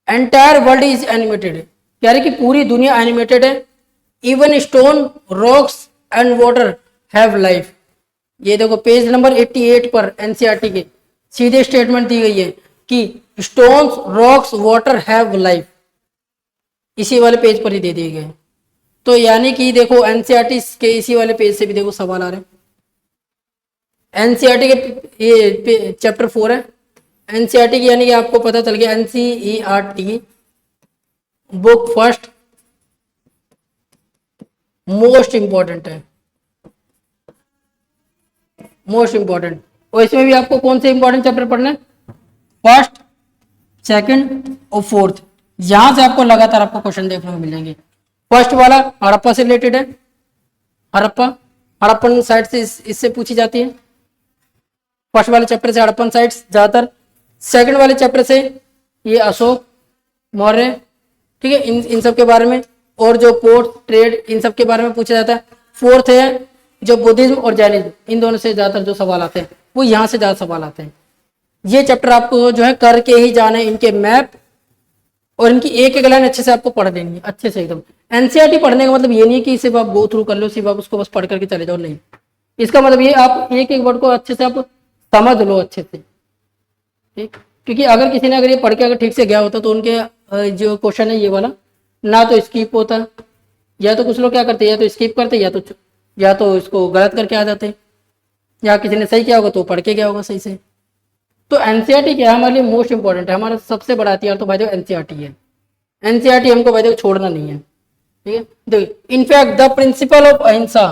एंटायर वर्ल्ड इज एनिमेटेड, कह रहे कि पूरी दुनिया एनिमेटेड है। Even stone, rocks and water have life. ये देखो पेज नंबर 88 पर एनसीईआरटी के सीधे स्टेटमेंट दी गई है कि stones, rocks, water have life, इसी वाले पेज पर ही दे दिए गए। तो यानी कि देखो एनसीईआरटी के इसी वाले पेज से भी देखो सवाल आ रहे हैं। एनसीईआरटी के ये चैप्टर 4 है एनसीईआरटी की, यानी कि आपको पता चल गया NCERT book first most important है, मोस्ट इंपॉर्टेंट। और इसमें भी आपको कौन से इंपॉर्टेंट चैप्टर पढ़ना है, फर्स्ट, सेकंड और फोर्थ, यहां से आपको लगातार आपको क्वेश्चन देखने को मिलेंगे। फर्स्ट वाला हड़प्पा से रिलेटेड है, हड़प्पा, हड़प्पन साइट से इससे पूछी जाती है, फर्स्ट वाले चैप्टर से हड़प्पन साइट्स ज्यादातर। सेकंड वाले चैप्टर से ये अशोक मौर्य, ठीक है, इन सब के बारे में, और जो पोर्ट ट्रेड इन सब के बारे में पूछा जाता है। फोर्थ है जो बुद्धिज्म और जैनिज्म, इन दोनों से ज्यादातर जो सवाल आते हैं वो यहाँ से ज्यादा सवाल आते हैं। ये चैप्टर आपको जो है करके ही जाना है, इनके मैप और इनकी एक एक लाइन अच्छे से आपको पढ़ देनी है, अच्छे से एकदम। एनसीईआरटी पढ़ने का मतलब ये नहीं है कि सिर्फ आप गो थ्रू कर लो, सिर्फ आप उसको बस पढ़ करके चले जाओ, नहीं। इसका मतलब ये आप एक एक वर्ड को अच्छे से आप समझ लो अच्छे से, ठीक। क्योंकि अगर किसी ने अगर ये पढ़ के अगर ठीक से गया होता तो उनके जो क्वेश्चन है ये वाला ना तो स्किप होता, या तो कुछ लोग क्या करते, या तो स्किप करते, या तो इसको गलत करके आ जाते, या किसी ने सही किया होगा तो पढ़ के गया होगा सही से। तो एनसीईआरटी क्या है हमारे लिए मोस्ट इंपॉर्टेंट है, हमारा सबसे बड़ा हथियार तो भाई एनसीईआरटी है। एनसीईआरटी हमको भाई छोड़ना नहीं है, ठीक है। देखिए, इनफैक्ट द प्रिंसिपल ऑफ अहिंसा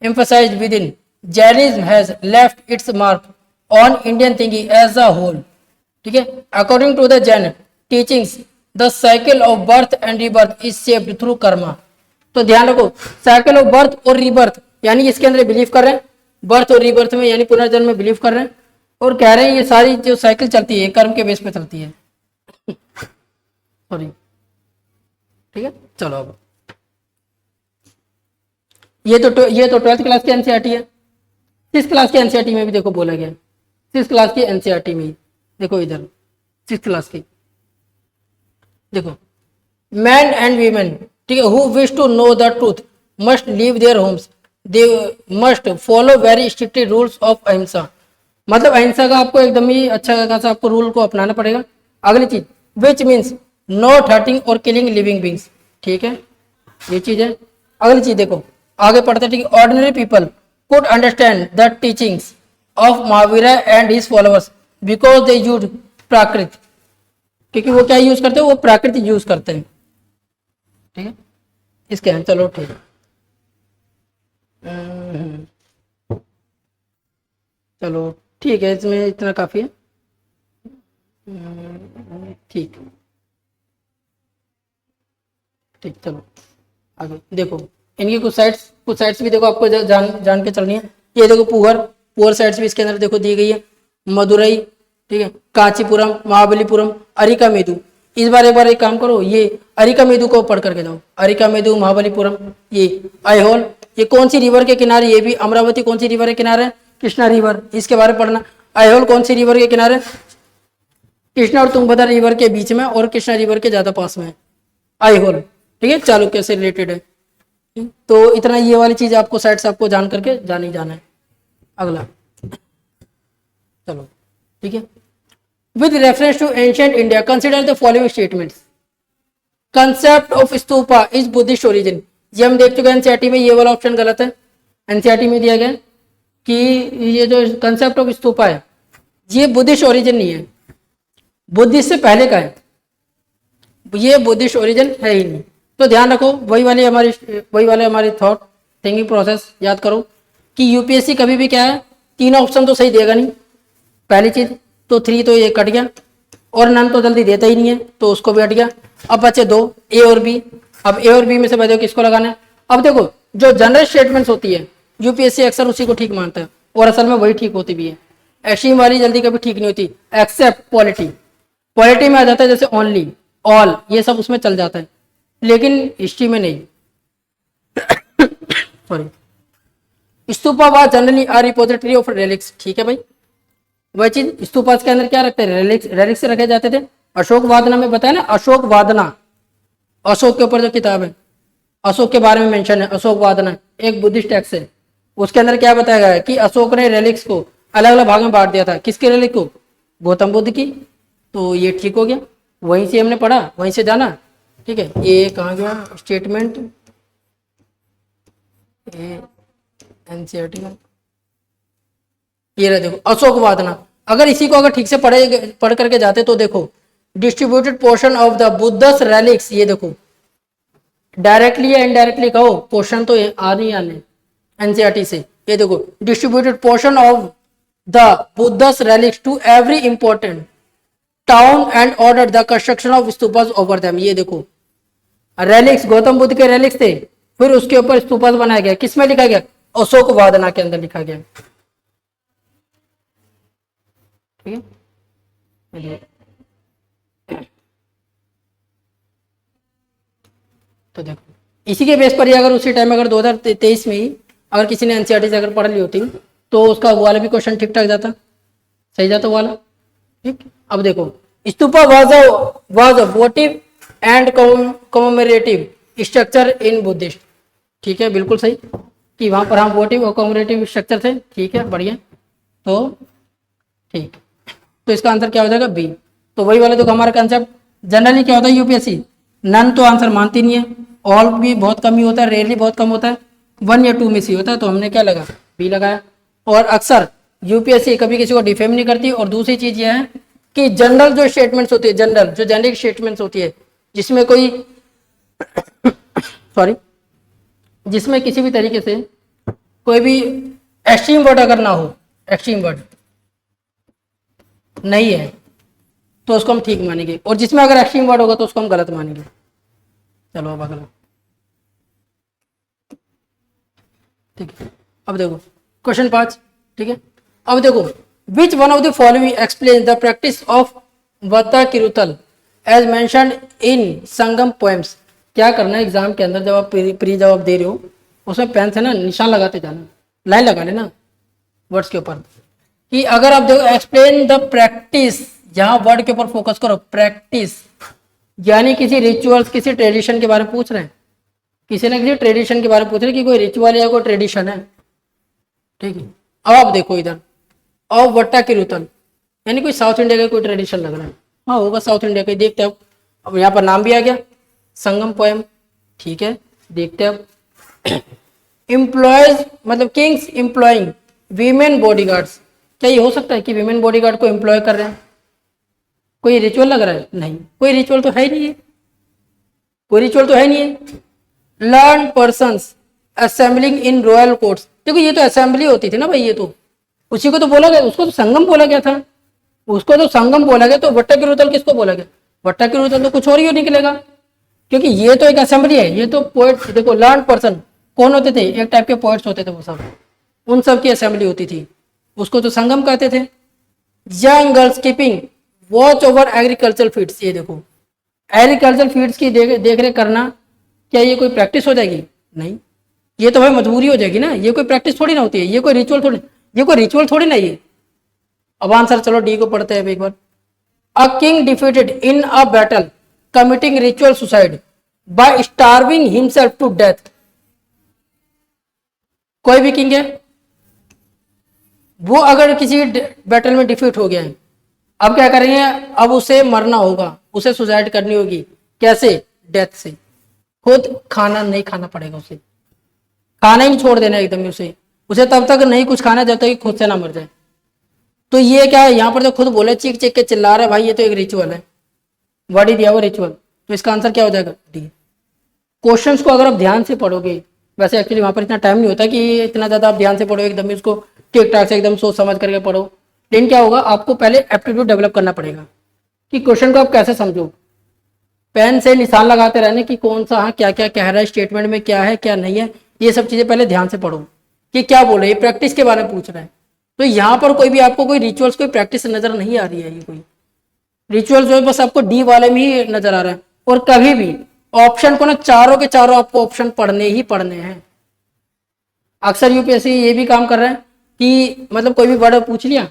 emphasized within Jainism has left its mark on Indian thinking as a whole, ठीक है। According to the Jain teachings, the cycle of birth and rebirth is shaped through karma। तो ध्यान रखो, साइकिल ऑफ बर्थ और रीबर्थ, यानी इसके अंदर बिलीव कर रहे हैं, बर्थ और रीबर्थ में यानी पुनर्जन्म में बिलीव कर रहे हैं, और कह रहे हैं ये सारी जो साइकिल चलती है कर्म के बेस पे चलती है। सॉरी, ठीक है। चलो अब ये तो 12th क्लास की एनसीईआरटी है। 6th क्लास की एनसीईआरटी में भी देखो बोला गया, 6th क्लास की एनसीईआरटी में देखो, इधर 6th क्लास की देखो, मैन एंड वीमेन, ठीक है, who wish to know the truth must leave their homes, they must follow very strictly rules of ahimsa. मतलब अहिंसा का आपको एकदम ही अच्छा खासा आपको रूल को अपनाना पड़ेगा। अगली चीज, विच मीन्स नॉट हर्टिंग और किलिंग लिविंग बींग्स, ठीक है, ये चीज है। अगली चीज देखो, आगे पढ़ते, ठीक है, ordinary people could understand the teachings of Mahavira and his followers because they use Prakrit, क्योंकि वो क्या यूज करते हैं, वो प्राकृत यूज करते हैं, ठीक है। इसके हैं, चलो ठीक है। चलो ठीक है, इसमें इतना काफी है, ठीक ठीक। चलो आगे देखो, इनकी कुछ साइट्स भी देखो आपको जान के चलनी है। ये देखो पुअर साइट्स भी इसके अंदर देखो दी गई है, मदुरई, ठीक है, कांचीपुरम, महाबलीपुरम, अरिकामेदु। इस बार एक बार एक काम करो, ये अरिकामेदु को पढ़ करके जाओ, अरिकामेदु, महाबलीपुरम, ये ऐहोल, ये कौन सी रिवर के किनारे, ये भी अमरावती कौन सी रिवर के किनारे है, कृष्णा रिवर, इसके बारे में पढ़ना। ऐहोल कौन सी रिवर के किनारे, कृष्णा और तुंगभद्रा रिवर के बीच में और कृष्णा रिवर के ज्यादा पास में है ऐहोल, ठीक है, चालुक्य से रिलेटेड है। तो इतना ये वाली चीज आपको साइट्स आपको जान करके जाना है। अगला चलो ठीक है, with reference to ancient India consider the following statements. Concept of stupa is Buddhist origin, ये हम देख चुके हैं एनसीईआरटी में, ये वाला ऑप्शन गलत है। एनसीईआरटी में दिया गया कि ये जो कंसेप्ट ऑफ स्तूपा है ये बुद्धिस्ट ओरिजिन नहीं है, बुद्धिस्ट से पहले का है, ये बुद्धिस्ट ओरिजिन है ही नहीं। तो ध्यान रखो, वही वाले हमारी थॉट थिंकिंग प्रोसेस याद करो कि यूपीएससी कभी भी क्या है, तीनों ऑप्शन तो सही देगा नहीं, पहली चीज तो 3 तो ये कट गया, और नन तो जल्दी देता ही नहीं है तो उसको भी हट गया। अब बचे 2, ए और बी। अब ए और बी में से बताओ किसको लगाना है। अब देखो, जो जनरल स्टेटमेंट्स होती है यूपीएससी अक्सर उसी को ठीक मानता है, और असल में वही ठीक होती भी है। एक्सट्रीम वाली जल्दी कभी ठीक नहीं होती, एक्सेप्ट पॉलिटी में आ जाता है, जैसे ओनली, ऑल, ये सब उसमें चल जाता है, लेकिन हिस्ट्री में नहीं। Sorry, stupa was generally a repository of relics, ठीक है भाई, वह चीज स्तूपा के अंदर क्या रखते हैं, रेलिक्स रखे जाते थे। अशोक वादना में बताया ना, अशोक वादना, अशोक के ऊपर जो किताब है अशोक के बारे में मेंशन है, अशोक वादना एक बुद्धिस्ट टेक्स्ट है, उसके अंदर क्या बताया गया है कि अशोक ने रेलिक्स को अलग अलग भाग में बांट दिया था। किसके रेलिक को, गौतम बुद्ध की। तो ये ठीक हो गया, वहीं से हमने पढ़ा, वहीं से जाना, ठीक है। ये कहाँ गया स्टेटमेंट, एनसीईआरटी में ये रहा, देखो अशोक वादना। अगर इसी को अगर ठीक से पढ़ करके जाते तो देखो, distributed portion of the Buddha's relics, ये देखो डायरेक्टली या इनडायरेक्टली कहो, क्वेश्चन तो आ नहीं आने एनसीईआरटी से। ये देखो, distributed portion of the Buddha's relics to every important town and order the construction of stupas over them. ये देखो, रेलिक्स गौतम बुद्ध के रेलिक्स थे, फिर उसके ऊपर स्तूपास बनाया गया। किसमें लिखा गया? अशोक वादना के अंदर लिखा गया। ठीक है, तो देखो इसी के बेस पर ही अगर उसी टाइम अगर 2023 में ही अगर किसी ने एनसीईआरटी से अगर पढ़ ली होती तो उसका वाला भी क्वेश्चन ठीक ठाक जाता, सही जाता वाला। ठीक, अब देखो, stupa was a वोटिव and commemorative structure in Buddhist. ठीक है, बिल्कुल सही कि वहां पर हम वोटिव और कमेमोरेटिव स्ट्रक्चर थे। ठीक है, बढ़िया। तो ठीक, तो इसका आंसर क्या हो जाएगा? बी। तो वही वाला देखो हमारा कंसेप्ट, जनरली क्या होता है यूपीएससी, नन तो आंसर मानती नहीं है, ऑल भी बहुत कम ही होता है, रेयरली बहुत कम होता है, 1 या 2 में से होता है। तो हमने क्या लगा? बी लगाया। और अक्सर यूपीएससी कभी किसी को डिफेम नहीं करती। और दूसरी चीज यह है कि जनरल जो स्टेटमेंट्स होती है, जनरल जो जेनेरिक स्टेटमेंट्स होती है, जिसमें कोई सॉरी जिसमें किसी भी तरीके से कोई भी एक्सट्रीम वर्ड अगर ना हो, एक्सट्रीम वर्ड नहीं है, तो उसको हम ठीक मानेंगे। और जिसमें अगर एक्सट्रीम वर्ड होगा तो उसको हम गलत मानेंगे। चलो अब अगला, ठीक है। अब देखो क्वेश्चन 5। ठीक है, अब देखो, which one of the following explain the practice of Vatakkiruttal as mentioned in Sangam poems. क्या करना है एग्जाम के अंदर, जब आप प्री जवाब दे रहे हो, उसमें पेन से ना निशान लगाते जाना, लाइन लगा लेना वर्ड्स के ऊपर, कि अगर आप देखो एक्सप्लेन द प्रैक्टिस, जहां वर्ड के ऊपर फोकस करो, प्रैक्टिस यानी किसी रिचुअल्स, किसी ट्रेडिशन के बारे में पूछ रहे हैं, किसी न किसी ट्रेडिशन के बारे में पूछ रहे हैं कि कोई रिचुअल या कोई ट्रेडिशन है। ठीक है, अब आप देखो इधर, और वट्टा किरुतल यानी कोई साउथ इंडिया का कोई ट्रेडिशन लग रहा है। हाँ होगा साउथ इंडिया का, देखते हैं। अब यहाँ पर नाम भी आ गया, संगम पोएम। ठीक है, देखते हैं अब। एम्प्लॉयज मतलब किंग्स एम्प्लॉइंग वीमेन बॉडीगार्ड्स। क्या ये हो सकता है कि वीमेन बॉडीगार्ड को एम्प्लॉय कर रहे हैं? कोई रिचुअल लग रहा है? नहीं, कोई रिचुअल तो है ही नहीं है, कोई रिचुअल तो है नहीं है। लर्न पर्सन्स असेंबलिंग इन रॉयल कोर्ट्स। देखो ये तो असेंबली होती थी ना भाई, ये तो उसी को तो बोला गया, उसको तो संगम बोला गया था, उसको तो संगम बोला गया। तो वट्टा किरुतल किसको बोला गया? वट्टा किरुतल तो कुछ और ही निकलेगा, क्योंकि ये तो एक असेंबली है। ये तो पोएट, देखो लर्न पर्सन कौन होते थे? एक टाइप के पोएट्स होते थे, वो सब, उन सब की असेंबली होती थी, उसको तो संगम कहते थे। Young girls keeping watch over agriculture fields. ये देखो, एग्रीकल्चर फील्ड्स की देख रेख करना, क्या ये कोई प्रैक्टिस हो जाएगी? नहीं, ये तो भाई मजबूरी हो जाएगी ना, ये कोई प्रैक्टिस थोड़ी ना होती है, ये कोई रिचुअल थोड़ी, ये कोई रिचुअल थोड़ी ना ये। अब आंसर चलो डी को पढ़ते हैं एक बार। A king defeated in a battle committing ritual suicide by starving himself to death. कोई भी किंग है, वो अगर किसी बैटल में डिफीट हो गया है, अब क्या करेंगे? अब उसे मरना होगा, उसे सुसाइड करनी होगी। कैसे? डेथ से। खुद खाना नहीं खाना पड़ेगा, उसे खाना ही नहीं छोड़ देना एकदम उसे तब तक नहीं कुछ खाना जब तक कि खुद से ना मर जाए। तो ये क्या है, यहाँ पर तो खुद बोले, चीख चीख के चिल्ला रहा है भाई, ये तो एक रिचुअल है, वर्ड ही दिया वो रिचुअल। तो इसका आंसर क्या हो जाएगा? डी। क्वेश्चंस को अगर आप ध्यान से पढ़ोगे, वैसे एक्चुअली वहां पर इतना टाइम नहीं होता कि इतना ज्यादा आप ध्यान से पढ़ो, एकदम उसको ठीक ठाक से एकदम सोच समझ करके पढ़ो। लेकिन क्या होगा, आपको पहले एप्टीट्यूड डेवलप करना पड़ेगा कि क्वेश्चन को आप कैसे समझो। पेन से निशान लगाते रहने कि कौन सा, हाँ क्या क्या कह रहा है, स्टेटमेंट में क्या है क्या नहीं है, ये सब चीजें पहले ध्यान से पढ़ो कि क्या बोल रहे हैं। प्रैक्टिस के बारे में पूछ रहा है, तो यहाँ पर कोई भी आपको कोई रिचुअल्स, कोई प्रैक्टिस नजर नहीं आ रही है। ये कोई रिचुअल जो है बस आपको डी वाले में ही नजर आ रहा है। और कभी भी ऑप्शन को ना, चारों के चारों आपको ऑप्शन पढ़ने ही पढ़ने हैं। अक्सर यूपीएससी ये भी काम कर रहा है कि मतलब कोई भी वर्ड पूछ लिया,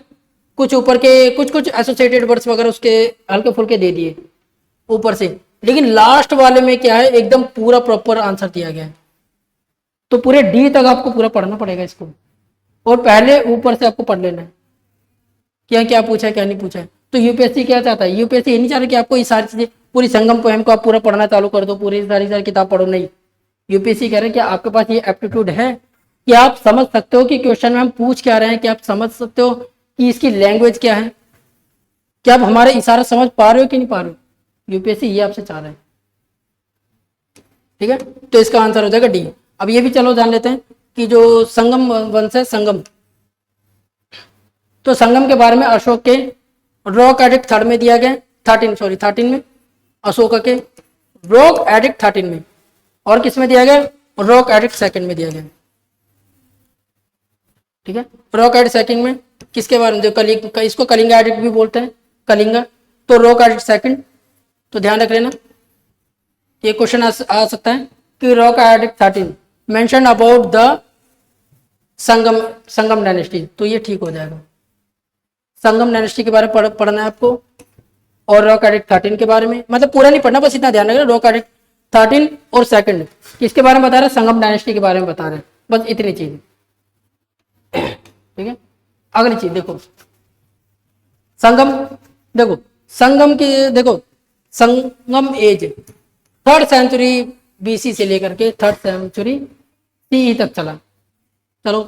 कुछ ऊपर के कुछ एसोसिएटेड वर्ड्स वगैरह उसके हल्के फुल्के दे दिए ऊपर से, लेकिन लास्ट वाले में क्या है, एकदम पूरा प्रॉपर आंसर दिया गया है। तो पूरे डी तक आपको पूरा पढ़ना पड़ेगा इसको, और पहले ऊपर से आपको पढ़ लेना है क्या क्या पूछा है क्या नहीं पूछा है। तो यूपीएससी क्या चाहता है? यूपीएससी ये नहीं चाह रहा कि आपको ये सारी चीजें, पूरी संगम पोएम को आप पूरा पढ़ना चालू कर दो, पूरी सारी किताब पढ़ो, नहीं। यूपीएससी कह रहे हैं कि आपके पास ये एप्टीट्यूड है कि आप समझ सकते हो कि क्वेश्चन में हम पूछ क्या रहे हैं, कि आप समझ सकते हो कि इसकी लैंग्वेज क्या है, क्या आप हमारे इशारा समझ पा रहे हो कि नहीं पा रहे हो। यूपीएससी ये आपसे चाह रहा है। ठीक है, तो इसका आंसर हो जाएगा डी। अब ये भी चलो जान लेते हैं कि जो संगम वंश है, संगम, तो संगम के बारे में अशोक के रॉक एडिक्ट 3 में दिया गया, 13 में, अशोक के रॉक एडिक्ट 13 में, और किस में दिया गया, रॉक एडिक्ट 2 में दिया गया। ठीक है, रॉक एडिक्ट 2 में किसके बारे में, जो कलिंग, इसको कलिंगा एडिक्ट भी बोलते हैं, कलिंगा, तो रॉक एडिक्ट 2, तो ध्यान रख लेना ये क्वेश्चन आ सकता है कि rock edict 13 mention about the Sangam dynasty, तो ये ठीक हो जाएगा। संगम डायनेस्टी के बारे में पढ़ना है आपको, और रॉक एडिक्ट 13 के बारे में, मतलब पूरा नहीं पढ़ना, बस इतना ध्यान रखना, रॉक एडिक्ट 13 और 2 किसके बारे में बता रहे हैं, संगम डायनेस्टी के बारे में बता रहे हैं, बस इतनी चीज। ठीक है, अगली चीज देखो, संगम, देखो संगम की, देखो संगम एज 3rd सेंचुरी BC से लेकर के 3rd सेंचुरी CE तक चला। चलो